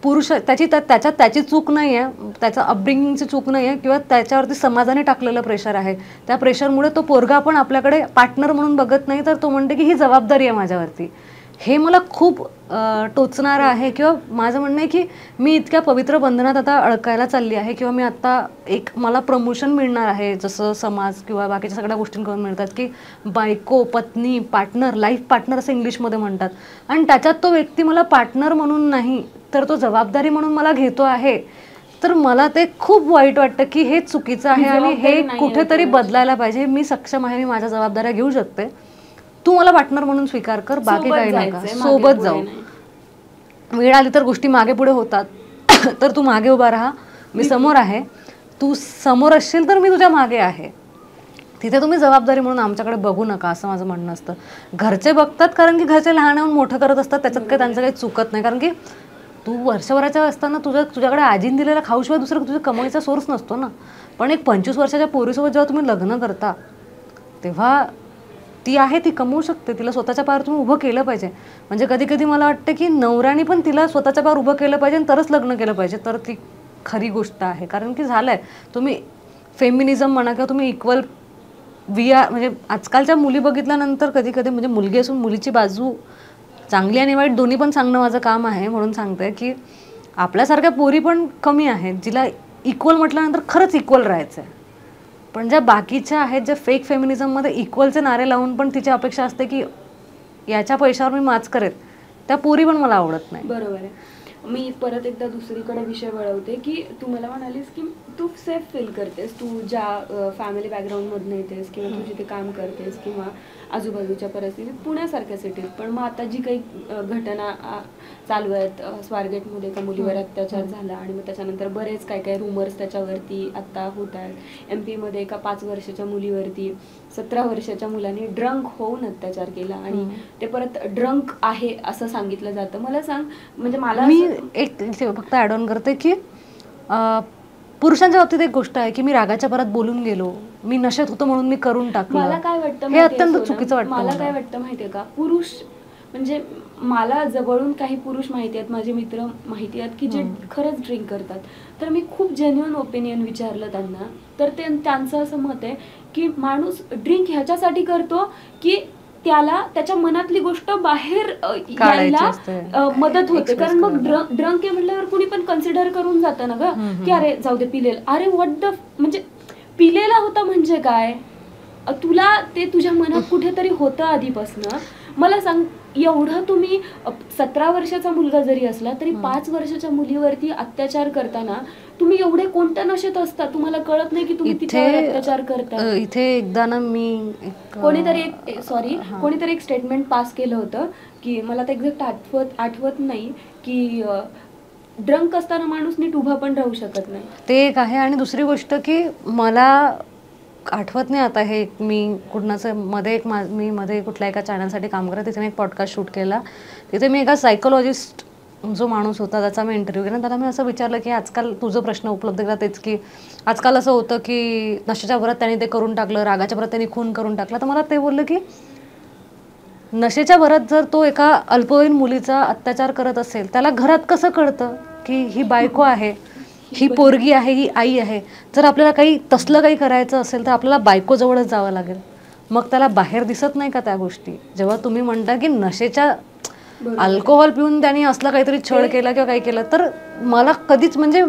पुरुष त्याच्यात त्याची चूक नाही आहे, त्याचं अपब्रिंगिंगची चूक नाही आहे किंवा त्याच्यावरती समाजाने टाकलेलं प्रेशर आहे. त्या प्रेशरमुळे तो पोरगा पण आपल्याकडे पार्टनर म्हणून बघत नाही, तर तो म्हणते की ही जबाबदारी आहे माझ्यावरती. हे मला खूप टोचणारं आहे. किंवा माझं म्हणणं आहे की मी इतक्या पवित्र बंधनात आता अडकायला चालली आहे किंवा मी आता मला प्रमोशन मिळणार आहे, जसं समाज किंवा बाकीच्या सगळ्या गोष्टींकडून मिळतात की बायको, पत्नी, पार्टनर, लाईफ पार्टनर असं इंग्लिशमध्ये म्हणतात, आणि त्याच्यात तो व्यक्ती मला पार्टनर म्हणून नाही तर तो जबाबदारी म्हणून मला घेतो आहे. तर मला ते खूप वाईट वाटतं की हे चुकीचं आहे आणि हे कुठेतरी बदलायला पाहिजे. मी सक्षम आहे, मी माझ्या जबाबदाऱ्या घेऊ शकते, तू मला पार्टनर म्हणून स्वीकार कर, बाकी काही नका, सोबत जाऊ. वेळ आली तर गोष्टी मागे पुढे होतात, तर तू मागे उभा राहा, मी समोर आहे, तू समोर असशील तर मी तुझ्या मागे आहे. तिथे तुम्ही जबाबदारी म्हणून आमच्याकडे बघू नका, असं माझं म्हणणं असतं. घरचे बघतात कारण की घरचे लहान होऊन मोठं करत असतात, त्याच्यात काही त्यांचं काही चुकत नाही. कारण की तू वर्षभराच्या असताना तुझ्याकडे आजीन दिलेला खाऊशिवाय दुसरं तुझ्या कमाईचा सोर्स नसतो ना. पण एक 25 वर्षाच्या पोरीसोबत जेव्हा तुम्ही लग्न करता तेव्हा ती आहे, ती कमवू शकते, तिला स्वतःच्या पायावर तुम्ही उभं केलं पाहिजे. म्हणजे कधी कधी मला वाटतं की नवऱ्याने पण तिला स्वतःच्या पायावर उभं केलं पाहिजे आणि तरच लग्न केलं पाहिजे, तर ती खरी गोष्ट आहे. कारण की झालंय, तुम्ही फेमिनिझम म्हणा किंवा तुम्ही इक्वल म्हणजे आजकालच्या मुली बघितल्यानंतर कधी कधी म्हणजे मुलगी असून मुलीची बाजू चांगली आणि वाईट दोन्ही पण सांगणं माझं काम आहे, म्हणून सांगते की आपल्यासारख्या पोरी पण कमी आहेत जिला इक्वल म्हटल्यानंतर खरंच इक्वल राहायचं आहे. पण ज्या बाकीच्या आहेत ज्या फेक फेमिनिझममध्ये इक्वलचे नारे लावून पण तिची अपेक्षा असते की याच्या पैशावर मी माच करेल, त्या पोरी पण मला आवडत नाही. बरोबर आहे. मी परत एकदा दुसरीकडे विषय वळवते की तू मला म्हणालीस की तू सेफ फील करतेस, तू ज्या फॅमिली बॅकग्राऊंडमधून येतेस किंवा तू जिथे काम करतेस किंवा आजूबाजूच्या परिस्थितीत पुण्यासारख्या सिटीत. पण मग आता जी काही घटना चालू आहेत, स्वारगेटमध्ये एका मुलीवर अत्याचार झाला आणि मग त्याच्यानंतर बरेच काय काय रुमर्स त्याच्यावरती आत्ता होत आहेत. MP मध्ये एका 5 वर्षाच्या मुलीवरती 17 वर्षाच्या मुलाने ड्रंक होऊन अत्याचार केला आणि ते परत ड्रंक आहे असं सांगितलं जातं. मला सांग, म्हणजे मला मी एक फक्त ॲड ऑन करते की पुरुषांच्या बाबतीत एक गोष्ट आहे की मी रागाच्या भरात बोलून गेलो, मी नशेत होतो म्हणून मी करून टाकलं. मला काय वाटतं, हे अत्यंत चुकीचं वाटतं. मला काय वाटतं माहितीये का, पुरुष म्हणजे मला जवळून काही पुरुष माहिती आहेत, माझे मित्र माहिती आहेत की जे खरंच ड्रिंक करतात. तर मी खूप जेन्युइन ओपिनियन विचारलं त्यांना, तर त्यांचं असं मत आहे की माणूस ड्रिंक ह्याच्यासाठी करतो की त्याला त्याच्या मनातली गोष्ट बाहेर यायला मदत होते. कारण मग ड्रंक आहे म्हटल्यावर कुणी पण कन्सिडर करून जातं ना ग की अरे जाऊ दे पिलेल. अरे व्हॉट द, म्हणजे पिलेला होता म्हणजे काय, तुला ते तुझ्या मनात कुठेतरी होतं आधीपासनं. मला सांग, एवढं तुम्ही 17 वर्षाचा मुलगा जरी असला तरी 5 वर्षाच्या मुलीवरती अत्याचार करताना तुम्ही एवढे कोणत्या नशेत असता तुम्हाला कळत नाही की तुम्ही तिच्यावर अत्याचार करता. इथे एकदा ना मी कोणीतरी एक स्टेटमेंट पास केलं होतं की मला तर एक्झॅक्ट आठवत नाही की ड्रंक असताना माणूस नीट उभा पण राहू शकत नाही. ते एक आहे. आणि दुसरी गोष्ट की मला आठवत नाही आता, हे मी कुणाचं मी मध्ये कुठल्या एका चॅनलसाठी काम करत, तिथे मी एक पॉडकास्ट शूट केला. तिथे मी एका सायकोलॉजिस्ट जो माणूस होता त्याचा मी इंटरव्ह्यू केला. त्याला मी असं विचारलं की आजकाल तुझं प्रश्न उपलब्ध केला तेच की आजकाल असं होतं की नशेच्या भरात त्यांनी ते करून टाकलं, रागाच्या भरात त्यांनी खून करून टाकला. तर मला ते बोललं की नशेच्या भरात जर तो एका अल्पवयीन मुलीचा अत्याचार करत असेल, त्याला घरात कसं कळतं की ही बायको आहे, ही पोरगी आहे, ही आई आहे. जर आपल्याला तसलं काही करायचं असेल तर आपल्याला बायकोजवळच जावं लागेल. मग त्याला बाहेर दिसत नाही का त्या गोष्टी. जेव्हा तुम्ही म्हणता की नशेच्या अल्कोहोल पिऊन त्यांनी असलं काहीतरी छळ केला किंवा काही केलं, तर मला कधीच, म्हणजे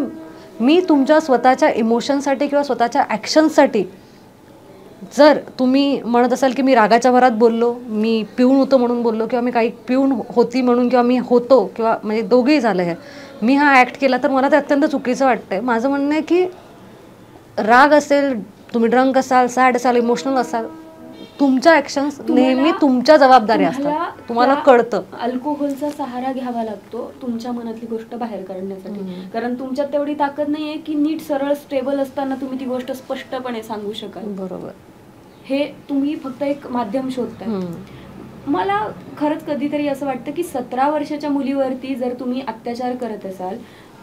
मी तुमच्या स्वतःच्या इमोशनसाठी किंवा स्वतःच्या ॲक्शनसाठी, जर तुम्ही म्हणत असाल की मी रागाच्या भरात बोललो, मी पिऊन होतो म्हणून बोललो, किंवा मी काही पिऊन होती म्हणून, किंवा मी होतो, किंवा म्हणजे दोघेही झालं हे, मी हा ॲक्ट केला, तर मला ते अत्यंत चुकीचं वाटतंय. माझं म्हणणं आहे की राग असेल, तुम्ही ड्रंक असाल, सॅड असाल, इमोशनल असाल, तुमच्या ॲक्शन्स नेहमी तुमच्या जबाबदारी असतात. तुम्हाला कळतं. अल्कोहोलचा सहारा घ्यावा लागतो तुमच्या मनातली गोष्ट बाहेर काढण्यासाठी. कारण तुमच्यात तेवढी ताकद नाहीये की नीट सरळ स्टेबल असताना तुम्ही ती गोष्ट स्पष्टपणे सांगू शकाल. बरोबर. हे तुम्ही फक्त एक माध्यम शोधताय. मला खरंच कधीतरी असं वाटतं की 17 वर्षाच्या मुलीवरती जर तुम्ही अत्याचार करत असाल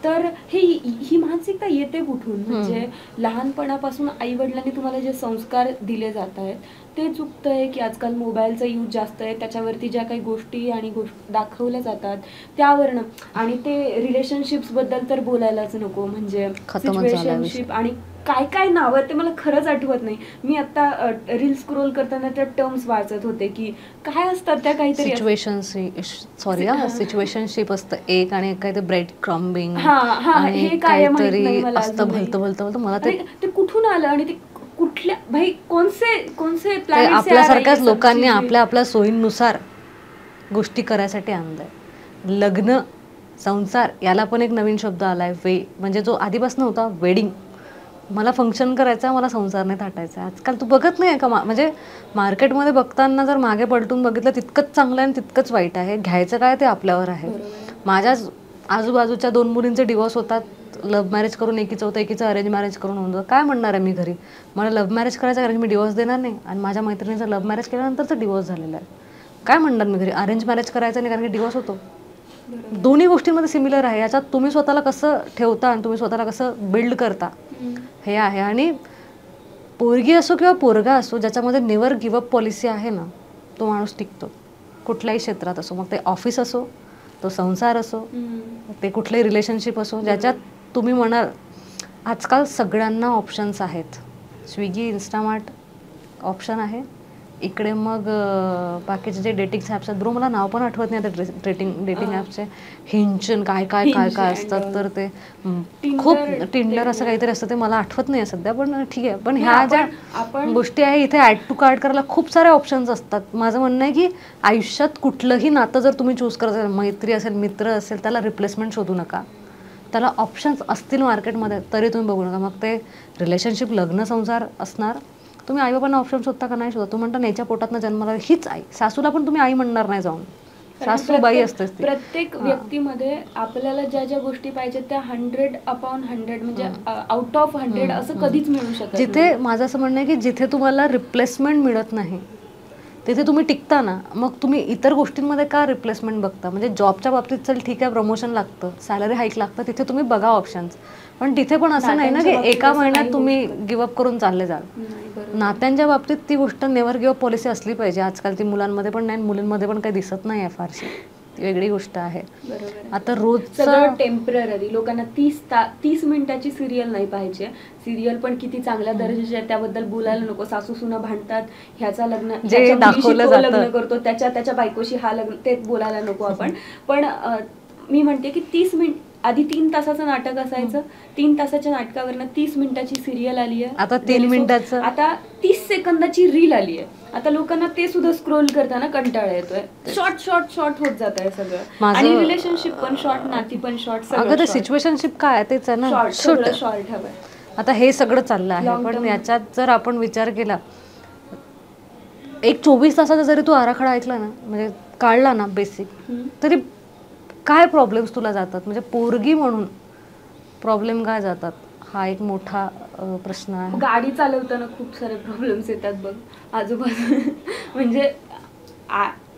तर ही मानसिकता येते कुठून. म्हणजे लहानपणापासून आई वडिलांनी तुम्हाला जे संस्कार दिले जात आहेत ते चुकतंय की आजकाल मोबाईलचा यूज जास्त आहे, त्याच्यावरती ज्या काही गोष्टी आणि दाखवल्या जातात त्यावरनं. आणि ते रिलेशनशिप्स बद्दल तर बोलायलाच नको, म्हणजे सिच्युएशनशिप आणि काय काय नाव ते मला खरंच आठवत नाही. मी आता रील स्क्रोल करताना त्या टर्म्स वाचत होते की काय असतात त्या, काहीतरी सिच्युएशनशिप असतं एक, आणि काय ते ब्रेड क्रम्बिंग, हे काय असतं भलतं भलतं. मला ते कुठून आलं आणि ते कुठल्या भाई कोणसे आपल्यासारख्याच लोकांनी आपल्या सोयीनुसार गोष्टी करायसाठी आणलंय. लग्न, संसार, याला पण एक नवीन शब्द आलाय, म्हणजे जो आधीपासून होता वेडिंग. मला फंक्शन करायचं, मला संसार नाही थाटायचा. आजकाल तू बघत नाही का, म्हणजे मार्केटमध्ये बघताना जर मागे पलटून बघितलं तितकंच चांगलं आहे आणि तितकंच वाईट आहे. घ्यायचं काय ते आपल्यावर आहे. माझ्या आजूबाजूच्या 2 मुलींचे डिवोर्स होतात, लव्ह मॅरेज करून एकीचं होतं, एकीचं अरेंज मॅरेज करून होतं. काय म्हणणार आहे मी घरी, मला लव्ह मॅरेज करायचं कारण मी डिवोर्स देणार नाही, आणि माझ्या मैत्रिणीचं लव्ह मॅरेज केल्यानंतरचं डिवोर्स झालेलं आहे. काय म्हणणार मी घरी, अरेंज मॅरेज करायचं नाही कारण की डिवोर्स होतो. दोन्ही गोष्टींमध्ये सिमिलर आहे. याच्यात तुम्ही स्वतःला कसं ठेवता आणि तुम्ही स्वतःला कसं बिल्ड करता हे आहे. आणि पोरगी असो किंवा पोरगा असो, ज्याच्यामध्ये नेव्हर गिव्ह अप पॉलिसी आहे ना, तो माणूस टिकतो कुठल्याही क्षेत्रात असो. मग ते ऑफिस असो, तो संसार असो, ते कुठलेही रिलेशनशिप असो, ज्याच्यात तुम्ही म्हणाल. आजकाल सगळ्यांना ऑप्शन्स आहेत. स्विगी, इन्स्टामार्ट ऑप्शन आहे, इकडे मग बाकीचे जे डेटिंग ॲप्स आहेत, बरोबर मला नाव पण आठवत नाही आता डेटिंग ॲप्सचे, हिंचन काय काय काय काय असतात, तर ते खूप टिंडर असं काहीतरी असतं, ते मला आठवत नाही सध्या, पण ठीक आहे. पण ह्या ज्या गोष्टी आहे इथे ॲड टू कार्ट करायला खूप सारे ऑप्शन्स असतात. माझं म्हणणं आहे की आयुष्यात कुठलंही नातं जर तुम्ही चूज करत असाल, मैत्री असेल, मित्र असेल, त्याला रिप्लेसमेंट शोधू नका. त्याला ऑप्शन्स असतील मार्केटमध्ये तरी तुम्ही बघू नका. मग ते रिलेशनशिप, लग्न, संसार असणार. तुम्ही आई बाबांना ऑप्शन शोधता का नाही शोधता? तू म्हणता नेच्या पोटातनं जन्माला हीच आई, सासूला पण तुम्ही आई म्हणणार नाही जाऊन, सासूबाई असतेच ती. प्रत्येक व्यक्तीमध्ये आपल्याला ज्या ज्या गोष्टी पाहिजेत त्या 100/100 म्हणजे आउट ऑफ 100 असं कधीच मिळू शकत नाही. जिथे माझं असं म्हणणं आहे की जिथे तुम्हाला रिप्लेसमेंट मिळत नाही तिथे तुम्ही टिकता ना, मग तुम्ही इतर गोष्टींमध्ये का रिप्लेसमेंट बघता? म्हणजे जॉबच्या बाबतीत चल ठीक आहे, प्रमोशन लागतं, सॅलरी हाईक लागतं, तिथे तुम्ही बघा ऑप्शन्स. पण तिथे पण असं नाही ना की एका महिन्यात तुम्ही गिवअप करून चालले जाल. नात्यांच्या बाबतीत ती गोष्ट नेव्हर गिव्ह पॉलिसी असली पाहिजे. आजकाल ती मुलांमध्ये पण नाही, मुलींमध्ये पण काही दिसत नाही आहे फारशी, ती वेगळी गोष्ट आहे. आता रोजचं टेम्पररी लोकांना 30 मिनिटाची सिरियल नाही पाहिजे. सिरियल पण किती चांगल्या दर्जाची आहे त्याबद्दल बोलायला नको. सासू सुना भांडतात, ह्याचा लग्न जे दाखवलं जातं लग्न करतो, त्याच्या बायकोशी हा लग्न, ते बोलायला नको आपण. पण मी म्हणते की 30 मिनिट आधी 3 तासाचं नाटक असायचं, 3 तासाच्या नाटकावरनं 30 मिनिटाची सिरियल आली आहे, आता 3 मिनिटाचं, आता 30 सेकंदाची रील आली आहे. आता लोकांना ते सुद्धा स्क्रोल करताना कंटाळा येतोय. शॉर्ट होत जात आहे सगळं. आणि रिलेशनशिप पण शॉर्ट, नाती पण शॉर्ट. अगं ते सिच्युएशनशिप काय तेच आहे ना, शॉर्ट हवंय. आता हे सगळं चाललं आहे, पण याच्यात जर आपण विचार केला, एक 24 तासाचा जरी तू आराखडा ऐकला ना, म्हणजे काढला ना बेसिक, तरी काय प्रॉब्लेम्स तुला जातात? म्हणजे पोरगी म्हणून प्रॉब्लेम काय जातात, हा एक मोठा प्रश्न आहे. गाडी चालवताना खूप सारे प्रॉब्लेम्स येतात बघ आजूबाजू. म्हणजे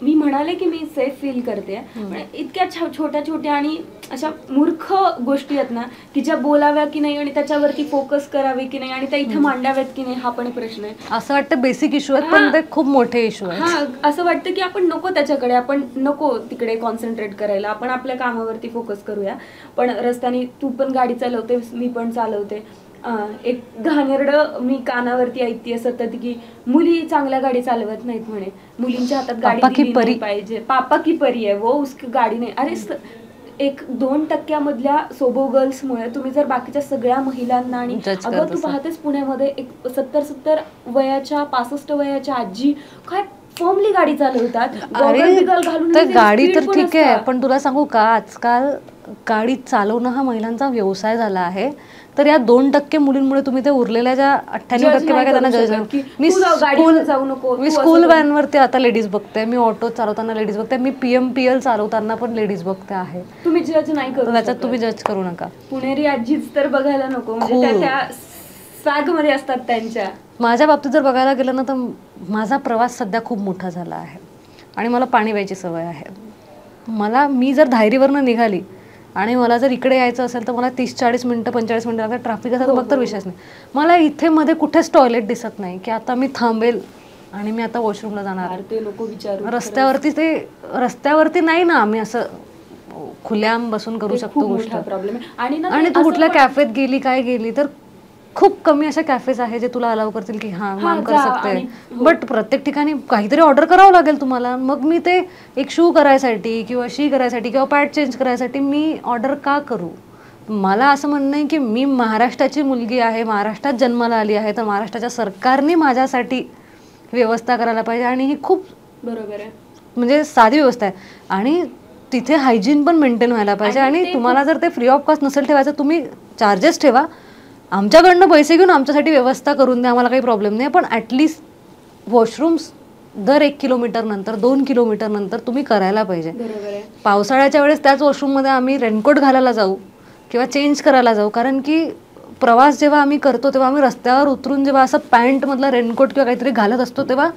मी म्हणाले की मी सेफ फील करते, पण इतक्या छोट्या आणि अशा मूर्ख गोष्टी आहेत ना की ज्या बोलाव्या की नाही आणि त्याच्यावरती फोकस करावे की नाही आणि त्या इथे मांडाव्यात की नाही, हा पण प्रश्न आहे. असं वाटतं बेसिक इश्यू आहेत पण ते खूप मोठे इश्यू आहेत. हा, असं वाटतं की आपण नको त्याच्याकडे, आपण नको तिकडे कॉन्सन्ट्रेट करायला, आपण आपल्या कामावरती फोकस करूया. पण रस्त्याने तू पण गाडी चालवते, मी पण चालवते, एक घाणेरडं मी कानावरती ऐकते सतत की मुली चांगल्या गाडी चालवत नाहीत म्हणे, मुलींच्या हातात गाडी दिली पाहिजे, पापा की परी आहे वो उसकी गाडी नाही. अरे 1-2% सोबो गर्ल्समुळे तुम्ही जर बाकीच्या सगळ्या महिलांना, आणि अगं तू पाहतेस पुण्यामध्ये एक 70 वयाच्या 65 वयाच्या आजी काय फॉर्मली गाडी चालवतात. गाडी तर ठीक आहे, पण तुला सांगू का, आजकाल गाडी चालवणं हा महिलांचा व्यवसाय झाला आहे. तर या 2% मुलींमुळे तुम्ही ते उरलेल्या ज्या 98% बायका त्यांना जज. मी स्कूल व्हॅनवरती आता लेडीज बघते, मी ऑटो चालवताना लेडीज बघते, मी PMPL चालवताना पण लेडीज बघते आहे. तुम्ही जज नाही करू, त्याच्यात तुम्ही जज करू नका. पुणेरी आजीच तर बघायला नको, म्हणजे त्या स्वॅग मध्ये असतात त्यांच्या. माझ्या बाबतीत जर बघायला गेलं ना, तर माझा प्रवास सध्या खूप मोठा झाला आहे आणि मला पाणी प्यायची सवय आहे. मी जर धायरीवरनं निघाली आणि मला जर इकडे यायचं असेल तर मला 30-40 मिनिटं 45 मिनिटं लागतात. ट्रॅफिक असेल तर मग तर विषयच नाही. मला इथे मध्ये कुठेच टॉयलेट दिसत नाही की आता मी थांबेल आणि मी आता वॉशरूमला जाणार. ते लोक विचारू रस्त्यावरती नाही ना, आम्ही असं खुल्याम बसून करू शकतो गोष्ट. आणि तू कुठल्या कॅफेत गेली, काय गेली, तर खूप कमी अशा कॅफेज आहे जे तुला अलाव करतील की हा मॅम करू शकते. बट प्रत्येक ठिकाणी काहीतरी ऑर्डर करावं लागेल तुम्हाला. मग मी ते एक शू करायसाठी किंवा शी करायसाठी किंवा पॅड चेंज करायसाठी मी ऑर्डर का करू? मला असं म्हणणं आहे की मी महाराष्ट्राची मुलगी आहे, महाराष्ट्रात जन्माला आली आहे, तर महाराष्ट्राच्या सरकारने माझ्यासाठी व्यवस्था करायला पाहिजे. आणि ही खूप बरोबर आहे, म्हणजे साधी व्यवस्था आहे. आणि तिथे हायजीन पण मेंटेन व्हायला पाहिजे. आणि तुम्हाला जर ते फ्री ऑफ कॉस्ट नसेल ठेवायचं, तुम्ही चार्जेस ठेवा, आमच्याकडनं पैसे घेऊन आमच्यासाठी व्यवस्था करून द्या, आम्हाला काही प्रॉब्लेम नाही. पण ॲटलिस्ट वॉशरूम्स दर 1 किलोमीटर नंतर 2 किलोमीटर नंतर तुम्ही करायला पाहिजे. पावसाळ्याच्या वेळेस त्याच वॉशरूममध्ये आम्ही रेनकोट घालायला जाऊ किंवा चेंज करायला जाऊ, कारण की प्रवास जेव्हा आम्ही करतो तेव्हा आम्ही रस्त्यावर उतरून जेव्हा असं पॅन्टमधला रेनकोट किंवा काहीतरी घालत असतो तेव्हा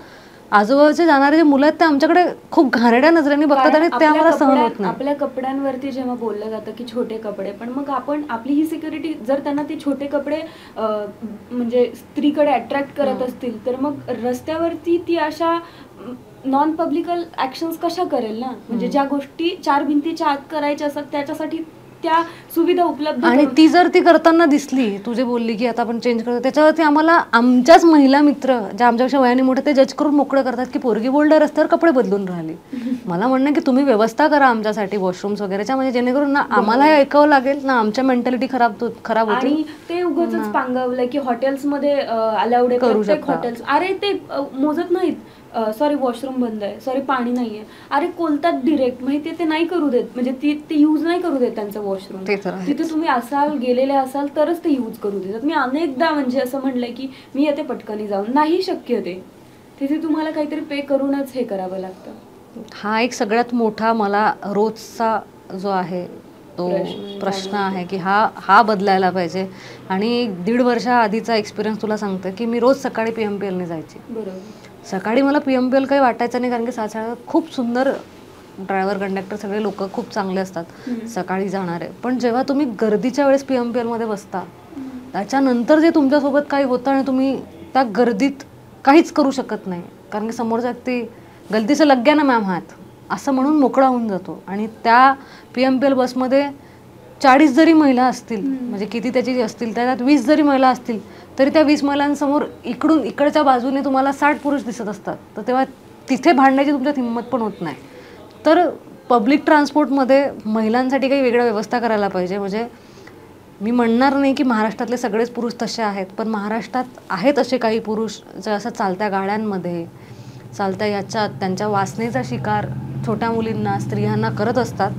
आजूबाजूचे जाणारे जे मुलं आहेत ते आमच्याकडे खूप घाणेरड्या नजरेने बघतात आणि ते आम्हाला सहन होत नाही. आपल्या कपड्यांवरती जेव्हा बोललं जातं की छोटे कपडे, पण मग आपण आपली ही सिक्युरिटी जर त्यांना ते छोटे कपडे म्हणजे स्त्रीकडे अट्रॅक्ट करत असतील तर मग रस्त्यावरती ती अशा नॉन पब्लिकल ऍक्शन्स कशा करेल ना. म्हणजे ज्या गोष्टी 4 भिंतीच्या आत करायच्या असतात त्याच्यासाठी त्या सुविधा उपलब्ध आणि ती जर ती करताना दिसली, तू जे बोलली की आता आपण चेंज करतो, त्याच्यावरती आम्हाला आमच्याच महिला मित्र ज्या आमच्यापेक्षा वयाने मोठे ते जज करून मोकळं करतात की पोरगी बोल्ड रस्त्यावर कपडे बदलून राहिली. मला म्हणणं की तुम्ही व्यवस्था करा आमच्यासाठी वॉशरूम्स वगैरेच्या, म्हणजे जेणेकरून ना आम्हाला हे ऐकावं लागेल ना आमच्या मेंटॅलिटी खराब होते. आणि ते उगाचच पांगवलंय की हॉटेल्समध्ये अलाउड आहे प्रत्येक हॉटेल्स. अरे ते मोजत नाहीत, सॉरी वॉशरूम बंद आहे, सॉरी पाणी नाहीये, अरे कोलतात डिरेक्ट, माहितीये ते नाही करू देत, म्हणजे ते यूज नाही करू देत त्यांचं वॉशरूम. तिथे तुम्ही गेलेले असाल तरच ते यूज करू देतात. मी अनेकदा म्हणजे असं म्हणलंय की मी येते पटकनी जाऊन, नाही शक्य ते, तिथे तुम्हाला काहीतरी पे करूनच हे करावं लागतं. हा एक सगळ्यात मोठा मला रोजचा जो आहे तो प्रश्न आहे की हा बदलायला पाहिजे. आणि 1.5 वर्षा आधीचा एक्सपिरियन्स तुला सांगते की मी रोज सकाळी PMPLने जायची. बरोबर. सकाळी मला PMPL काही वाटायचं नाही, कारण की सासऱ्यात खूप सुंदर ड्रायव्हर कंडक्टर सगळे लोक खूप चांगले असतात सकाळी जाणारे. पण जेव्हा तुम्ही गर्दीच्या वेळेस PMPL मध्ये बसता, त्याच्यानंतर जे तुमच्यासोबत काही होतं आणि तुम्ही त्या गर्दीत काहीच करू शकत नाही, कारण की समोरचा व्यक्ती गलतीचं लग गया ना मॅम हात असं म्हणून मोकळा होऊन जातो. आणि त्या PMPL बसमध्ये 40 जरी महिला असतील, म्हणजे किती त्याची असतील, त्याच्यात 20 जरी महिला असतील तरी त्या 20 महिलांसमोर इकडून इकडच्या बाजूने तुम्हाला 60 पुरुष दिसत असतात. तर तेव्हा तिथे भांडण्याची तुमच्यात हिंमत पण होत नाही. तर पब्लिक ट्रान्सपोर्टमध्ये महिलांसाठी काही वेगळ्या व्यवस्था करायला पाहिजे. म्हणजे मी म्हणणार नाही की महाराष्ट्रातले सगळेच पुरुष तसे आहेत, पण महाराष्ट्रात आहेत असे काही पुरुष जे असं चालत्या गाड्यांमध्ये, चालत्या याच्यात त्यांच्या वासनेचा शिकार छोट्या मुलींना, स्त्रियांना करत असतात.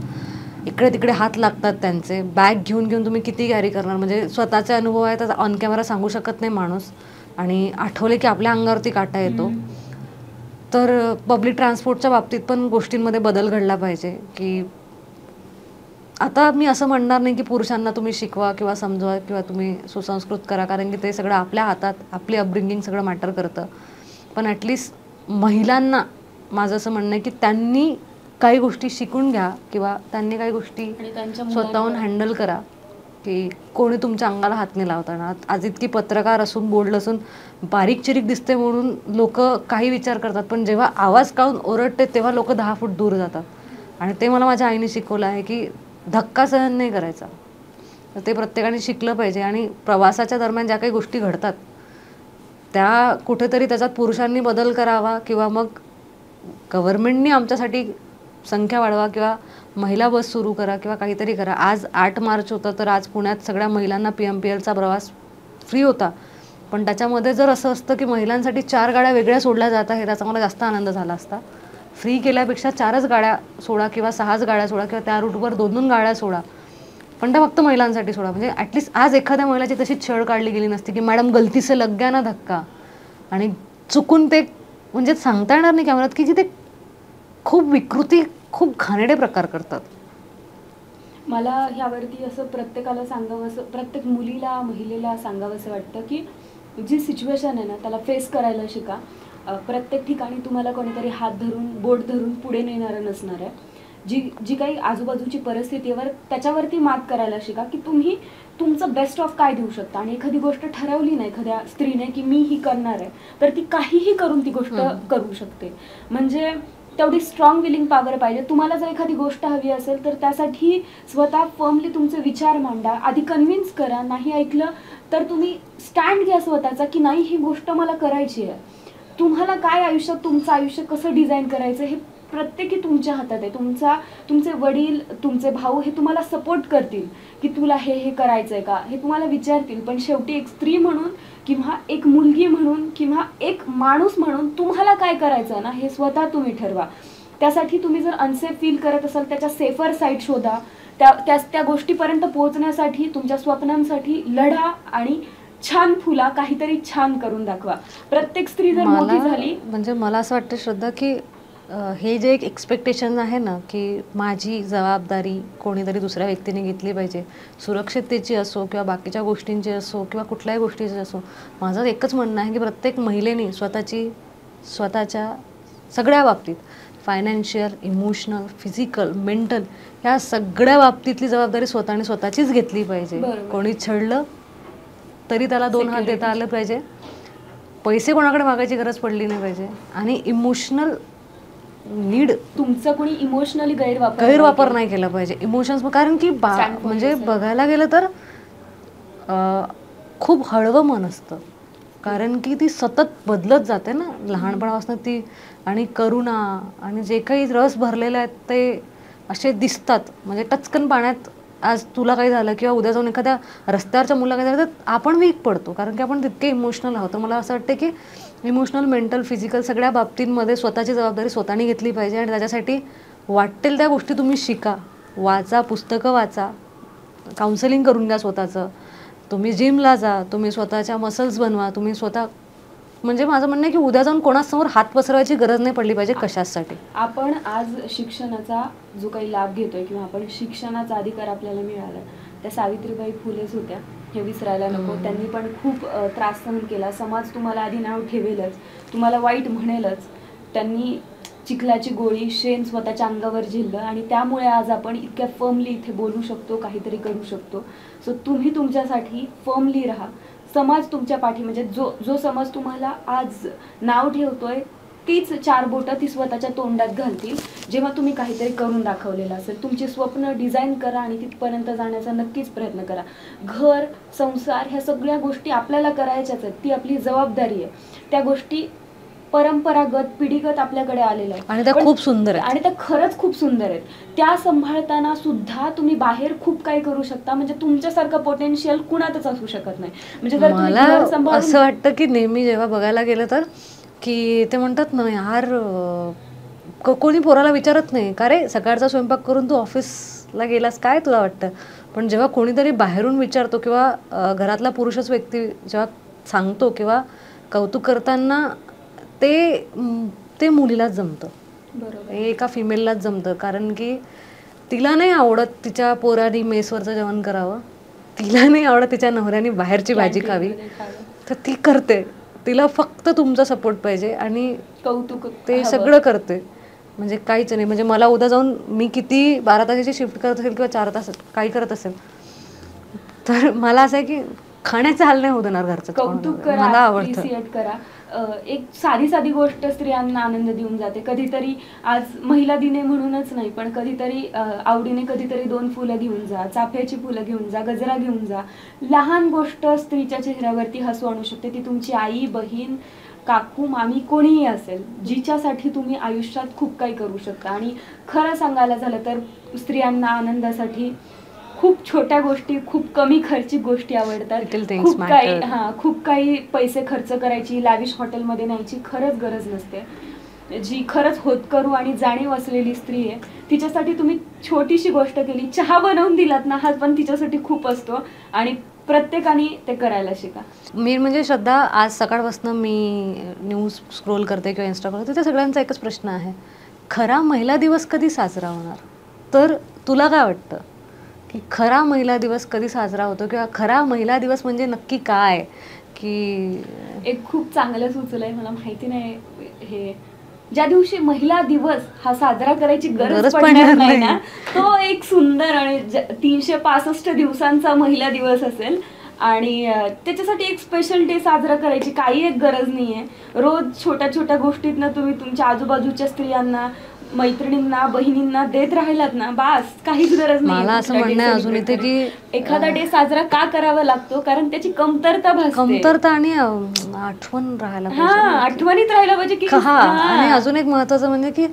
इकडे तिकडे हात लागतात त्यांचे. बॅग घेऊन घेऊन तुम्ही किती कॅरी करणार, म्हणजे स्वतःचे अनुभव आहे तर ऑन कॅमेरा सांगू शकत नाही माणूस, आणि आठवले की आपल्या अंगावरती काटा येतो. तर पब्लिक ट्रान्सपोर्टच्या बाबतीत पण गोष्टींमध्ये बदल घडला पाहिजे. की आता मी असं म्हणणार नाही की पुरुषांना तुम्ही शिकवा किंवा समजवा किंवा तुम्ही सुसंस्कृत करा, कारण की ते सगळं आपल्या हातात, आपली अपब्रिंगिंग सगळं मॅटर करतं. पण ॲटलिस्ट महिलांना माझं असं म्हणणं आहे की त्यांनी काही गोष्टी शिकून घ्या किंवा त्यांनी काही गोष्टी स्वतःहून हँडल करा, की कोणी तुमच्या अंगाला हात नाही लावताना. आज इतकी पत्रकार असून, बोल्ड असून, बारीक चिरीक दिसते म्हणून लोक काही विचार करतात, पण जेव्हा आवाज काढून ओरडते तेव्हा लोक 10 फूट दूर जातात. आणि ते मला माझ्या आईने शिकवलं आहे की धक्का सहन नाही करायचा. तर ते प्रत्येकाने शिकलं पाहिजे. आणि प्रवासाच्या दरम्यान ज्या काही गोष्टी घडतात त्या कुठेतरी त्याच्यात पुरुषांनी बदल करावा, किंवा मग गव्हर्नमेंटनी आमच्यासाठी संख्या वाढवा, किंवा महिला बस सुरू करा, किंवा काहीतरी करा. आज 8 मार्च होतं, तर आज पुण्यात सगळ्या महिलांना PMPLचा प्रवास फ्री होता. पण त्याच्यामध्ये जर असं असतं की महिलांसाठी 4 गाड्या वेगळ्या सोडल्या जात आहेत, त्याचा मला जास्त आनंद झाला असता. फ्री केल्यापेक्षा 4च गाड्या सोडा किंवा 6च गाड्या सोडा, किंवा त्या रूटवर 2-2 गाड्या सोडा, पण त्या फक्त महिलांसाठी सोडा. म्हणजे ॲटलिस्ट आज एखाद्या महिलाची तशी छळ काढली गेली नसती की मॅडम गलती से लग गया ना धक्का, आणि चुकून ते, म्हणजे सांगता येणार नाही कॅमेऱ्यात की जिथे खूप विकृती, खूप घाणेरडे प्रकार करतात. मला ह्यावरती असं प्रत्येकाला सांगावं, असं प्रत्येक मुलीला, महिलेला सांगावं असं वाटतं की जी सिच्युएशन आहे ना त्याला फेस करायला शिका. प्रत्येक ठिकाणी तुम्हाला कोणीतरी हात धरून, बोट धरून पुढे नेणारं नसणार आहे. जी काही आजूबाजूची परिस्थितीवर त्याच्यावरती मात करायला शिका की तुम्ही तुमचं बेस्ट ऑफ काय देऊ शकता. आणि एखादी गोष्ट ठरवली नाही एखाद्या स्त्रीने की मी ही करणार आहे, तर ती काहीही करून ती गोष्ट करू शकते. म्हणजे तेवढी स्ट्रॉंग विलिंग पॉवर पाहिजे. तुम्हाला जर एखादी गोष्ट हवी असेल तर त्यासाठी स्वतः फर्मली तुमचे विचार मांडा, आधी कन्व्हिन्स करा. नाही ऐकलं तर तुम्ही स्टँड घ्या स्वतःचा की नाही ही गोष्ट मला करायची आहे. तुम्हाला काय आयुष्यात, तुमचं आयुष्य कसं डिझाईन करायचं हे प्रत्येकी तुमच्या हातात आहे. तुमचे वडील, तुमचे भाऊ हे तुम्हाला सपोर्ट करतील की तुला हे करायचंय का, हे तुम्हाला विचारतील. पण शेवटी एक स्त्री म्हणून किंवा एक मुलगी म्हणून किंवा एक माणूस म्हणून तुम्हाला काय करायचं ना हे स्वतः तुम्ही ठरवा. त्यासाठी तुम्ही जर अनसेफ फील करत असाल त्याच्या सेफर साईड शोधा. त्या गोष्टीपर्यंत पोहोचण्यासाठी, तुमच्या स्वप्नांसाठी लढा आणि छान फुला, काहीतरी छान करून दाखवा. प्रत्येक स्त्री जर मोठी झाली, म्हणजे मला असं वाटतं श्रद्धा की हे जे एक एक्सपेक्टेशन आहे ना की माझी जबाबदारी कोणीतरी दुसऱ्या व्यक्तीने घेतली पाहिजे, सुरक्षिततेची असो किंवा बाकीच्या गोष्टींची असो किंवा कुठल्याही गोष्टीची असो, माझं एकच म्हणणं आहे की प्रत्येक महिलेने स्वतःच्या सगळ्या बाबतीत, फायनान्शियल, इमोशनल, फिजिकल, मेंटल, ह्या सगळ्या बाबतीतली जबाबदारी स्वतःचीच घेतली पाहिजे. कोणी छळलं तरी त्याला 2 हात देता आले पाहिजे, पैसे कोणाकडे मागायची गरज पडली नाही पाहिजे, आणि इमोशनल नीड तुमचं कोणी इमोशनली गैरवापर नाही केला पाहिजे इमोशन्स. कारण की म्हणजे बघायला गेलं तर खूप हळवं मन असतं, कारण की ती सतत बदलत जाते ना लहानपणापासून ती. आणि करुणा आणि जे काही रस भरलेले आहेत ते असे दिसतात. म्हणजे टचकन पाण्यात आज तुला काही झालं किंवा उद्या जाऊन एखाद्या रस्त्यावरच्या मुलाला काही झालं तर आपण वीक पडतो, कारण की आपण तितके इमोशनल आहोत. मला असं वाटतं की इमोशनल, मेंटल, फिजिकल सगळ्या बाबतींमध्ये स्वतःची जबाबदारी स्वतःने घेतली पाहिजे. आणि त्याच्यासाठी वाटेल त्या गोष्टी तुम्ही शिका, वाचा, पुस्तकं वाचा, काउन्सिलिंग करून घ्या स्वतःचं, तुम्ही जिमला जा, तुम्ही स्वतःच्या मसल्स बनवा, तुम्ही स्वतः. म्हणजे माझं म्हणणं आहे की उद्या जाऊन कोणासमोर हात पसरवायची गरज नाही पडली पाहिजे कशासाठी. आपण आज शिक्षणाचा जो काही लाभ घेतोय किंवा आपण शिक्षणाचा अधिकार आपल्याला मिळाला, त्या सावित्रीबाई फुलेच होत्या, हे विसरायला नको. त्यांनी पण खूप त्रास सहन केला. समाज तुम्हाला आधी नाव ठेवेलच, तुम्हाला वाईट म्हणेलच. त्यांनी चिखलाची गोळी, शेण स्वतःच्या अंगावर झेललं आणि त्यामुळे आज आपण इतक्या फर्मली इथे बोलू शकतो, काहीतरी करू शकतो. सो तुम्ही तुमच्यासाठी फर्मली राहा. समाज तुमच्या पाठी, म्हणजे जो समाज तुम्हाला आज नाव ठेवतोय तीच 4 बोटं ती स्वतःच्या तोंडात घालतील जेव्हा तुम्ही काहीतरी करून दाखवलेलं असेल. तुमची स्वप्न डिझाईन करा आणि तिथपर्यंत जाण्याचा नक्कीच प्रयत्न करा. घर, संसार ह्या सगळ्या गोष्टी आपल्याला करायच्याच आहेत, ती आपली जबाबदारी आहे. त्या गोष्टी परंपरागत, पिढीगत आपल्याकडे आलेल्या आहेत आणि त्या खूप सुंदर आहेत आणि त्या खरंच खूप सुंदर आहेत. त्या सांभाळताना सुद्धा तुम्ही बाहेर खूप काही करू शकता. म्हणजे तुमच्यासारखं पोटेन्शियल कुणातच असू शकत नाही. म्हणजे जर मला असं वाटतं की नेहमी जेव्हा बघायला गेलं तर की ते म्हणतात ना यार, कोणी पोराला विचारत नाही का रे सकाळचा स्वयंपाक करून तू ऑफिसला गेलास काय तुला वाटतं. पण जेव्हा कोणीतरी बाहेरून विचारतो किंवा घरातला पुरुषच व्यक्ती जेव्हा सांगतो किंवा कौतुक करताना ते मुलीलाच जमतं. बरोबर, हे एका फिमेललाच जमतं. कारण की तिला नाही आवडत तिच्या पोराने मेसवरचं जेवण करावं, तिला नाही आवडत तिच्या नवऱ्याने बाहेरची भाजी खावी, तर ती करते. तिला फक्त तुमचा सपोर्ट पाहिजे आणि कौतुक ते सगळं करते. म्हणजे काहीच नाही. म्हणजे मला उद्या जाऊन मी किती 12 तासाची शिफ्ट करत असेल किंवा 4 तास काही करत असेल तर मला असं आहे की खाण्याचा हाल नाही होत देणार घरचं. कौतुक करा, मला आवडतं. अप्रिशिएट करा. एक साधी गोष्ट स्त्रियांना आनंद देऊन जाते. कधीतरी आज महिला दिने म्हणूनच नाही, पण कधीतरी आवडीने कधीतरी 2 फुलं घेऊन जा, चाफ्याची फुलं घेऊन जा, गजरा घेऊन जा. लहान गोष्ट स्त्रीच्या चेहऱ्यावरती हसू आणू शकते. ती तुमची आई, बहीण, काकू, मामी कोणीही असेल, जिच्यासाठी तुम्ही आयुष्यात खूप काही करू शकता. आणि खरं सांगायला झालं तर स्त्रियांना आनंदासाठी खूप छोट्या गोष्टी, खूप कमी खर्चिक गोष्टी आवडतात. खूप काही पैसे खर्च करायची, लॅविश हॉटेलमध्ये न्यायची खरंच गरज नसते. जी खरंच होतकरू आणि जाणीव असलेली स्त्री आहे तिच्यासाठी तुम्ही छोटीशी गोष्ट केली, चहा बनवून दिलात ना, हा पण तिच्यासाठी खूप असतो. आणि प्रत्येकाने ते करायला शिका. मी म्हणजे श्रद्धा, आज सकाळपासून मी न्यूज स्क्रोल करते किंवा इंस्टा करते, त्या सगळ्यांचा एकच प्रश्न आहे, खरा महिला दिवस कधी साजरा होणार. तर तुला काय वाटतं की खरा महिला दिवस कधी साजरा होतो किंवा खरा महिला दिवस म्हणजे नक्की काय. की एक खूप चांगलं सुचलंय, मला माहिती नाही हे, ज्या दिवशी महिला दिवस हा साजरा करायची गरज पडणार नाही ना, तो एक सुंदर आणि 365 दिवसांचा महिला दिवस असेल. आणि त्याच्यासाठी एक स्पेशल डे साजरा करायची काही एक गरज नाहीये. रोज छोट्या छोट्या गोष्टीतनं तुम्ही तुमच्या आजूबाजूच्या स्त्रियांना, मैत्रिणींना, बहिणींना देत राहिलात ना, बास, काहीच गरज नाही. मला असं म्हणणं आहे अजून इथे की एखादा डे साजरा का करावा लागतो, कारण त्याची कमतरता आणि आठवण राहायला आठवणीत राहायला पाहिजे की. आणि अजून एक महत्वाचं म्हणजे की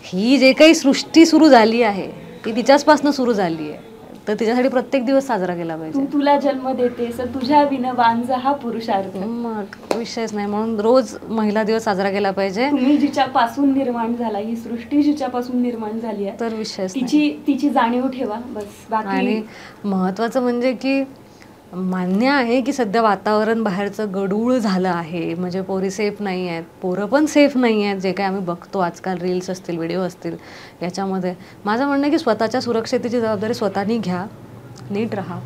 ही जे काही सृष्टी सुरू झाली आहे ती तिच्याचपासून सुरू झाली आहे, तर तिच्यासाठी प्रत्येक दिवस साजरा केला पाहिजे. तुला जन्म देतेस, तुझ्या विना वांझा हा पुरुषार्थ, मग विषयच नाही. म्हणून रोज महिला दिवस साजरा केला पाहिजे. तुम्ही जिच्यापासून निर्माण झाला, ही सृष्टी जिच्यापासून निर्माण झाली आहे, तर विषयच तिची जाणीव ठेवा बस. बाकी आणि महत्वाचं म्हणजे की मान्य आहे की सध्या वातावरण बाहेरचं गढूळ झालं आहे. म्हणजे पोरी सेफ नाही आहेत, पोरं पण सेफ नाही आहेत. जे काही आम्ही बघतो आजकाल, रील्स असतील, व्हिडिओ असतील, याच्यामध्ये माझं म्हणणं आहे की स्वतःच्या सुरक्षितेची जबाबदारी स्वतःनी घ्या. नीट राहा,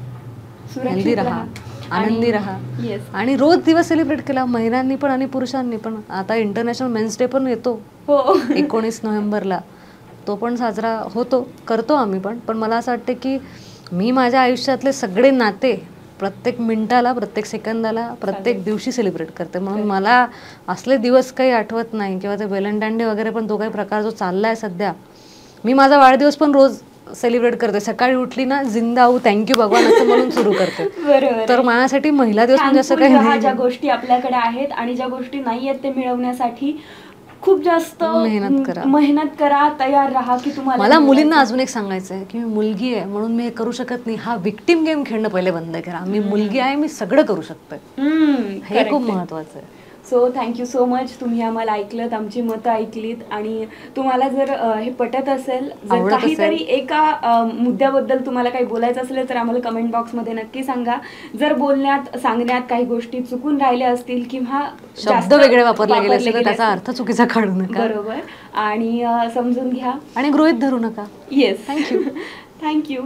हेल्दी राहा, आनंदी राहा. आणि रोज दिवस सेलिब्रेट केला महिलांनी पण आणि पुरुषांनी पण. आता इंटरनॅशनल मेन्स डे पण येतो 19 नोव्हेंबरला, तो पण साजरा करतो आम्ही पण. मला असं वाटतं की मी माझ्या आयुष्यातले सगळे नाते प्रत्येक मिनिटाला, प्रत्येक सेकंदाला, प्रत्येक दिवशी सेलिब्रेट करते. म्हणून मला असले दिवस काही आठवत नाही किंवा ते वेलंडांडे वगैरे पण तो काही प्रकार जो चाललाय सध्या. मी माझा वाढदिवस पण रोज सेलिब्रेट करते. सकाळी उठली ना, जिंदा हूँ, थँक्यू भगवान असं म्हणून सुरू करते. बरोबर. तर माझ्यासाठी महिला दिवस म्हणजे असं काही नाही. ज्या गोष्टी आपल्याकडे आहेत आणि ज्या गोष्टी नाही आहेत ते मिळवण्यासाठी खूप जास्त मेहनत करा, तयार राहा की तुम्हाला. मला मुलींना अजून एक सांगायचं आहे की मी मुलगी आहे म्हणून मी हे करू शकत नाही. हा विक्टिम गेम खेळणं पहिले बंद करा. मी मुलगी आहे, मी सगळं करू शकते. हे खूप महत्वाचं आहे. So thank you so much. तुम्ही आम्हाला ऐकलत, आमची मतं ऐकलीत. आणि तुम्हाला जर हे पटत असेल, जर काहीतरी एका मुद्द्याबद्दल तुम्हाला काही बोलायचं असेल तर आम्हाला कमेंट बॉक्समध्ये नक्की सांगा. जर बोलण्यात, सांगण्यात काही गोष्टी चुकून राहिल्या असतील किंवा शब्द वेगळे वापरले गेले असतील तर त्याचा अर्थ चुकीचा काढू नका. बरोबर. आणि समजून घ्या आणि गृहीत धरू नका. येस. थँक्यू. थँक्यू.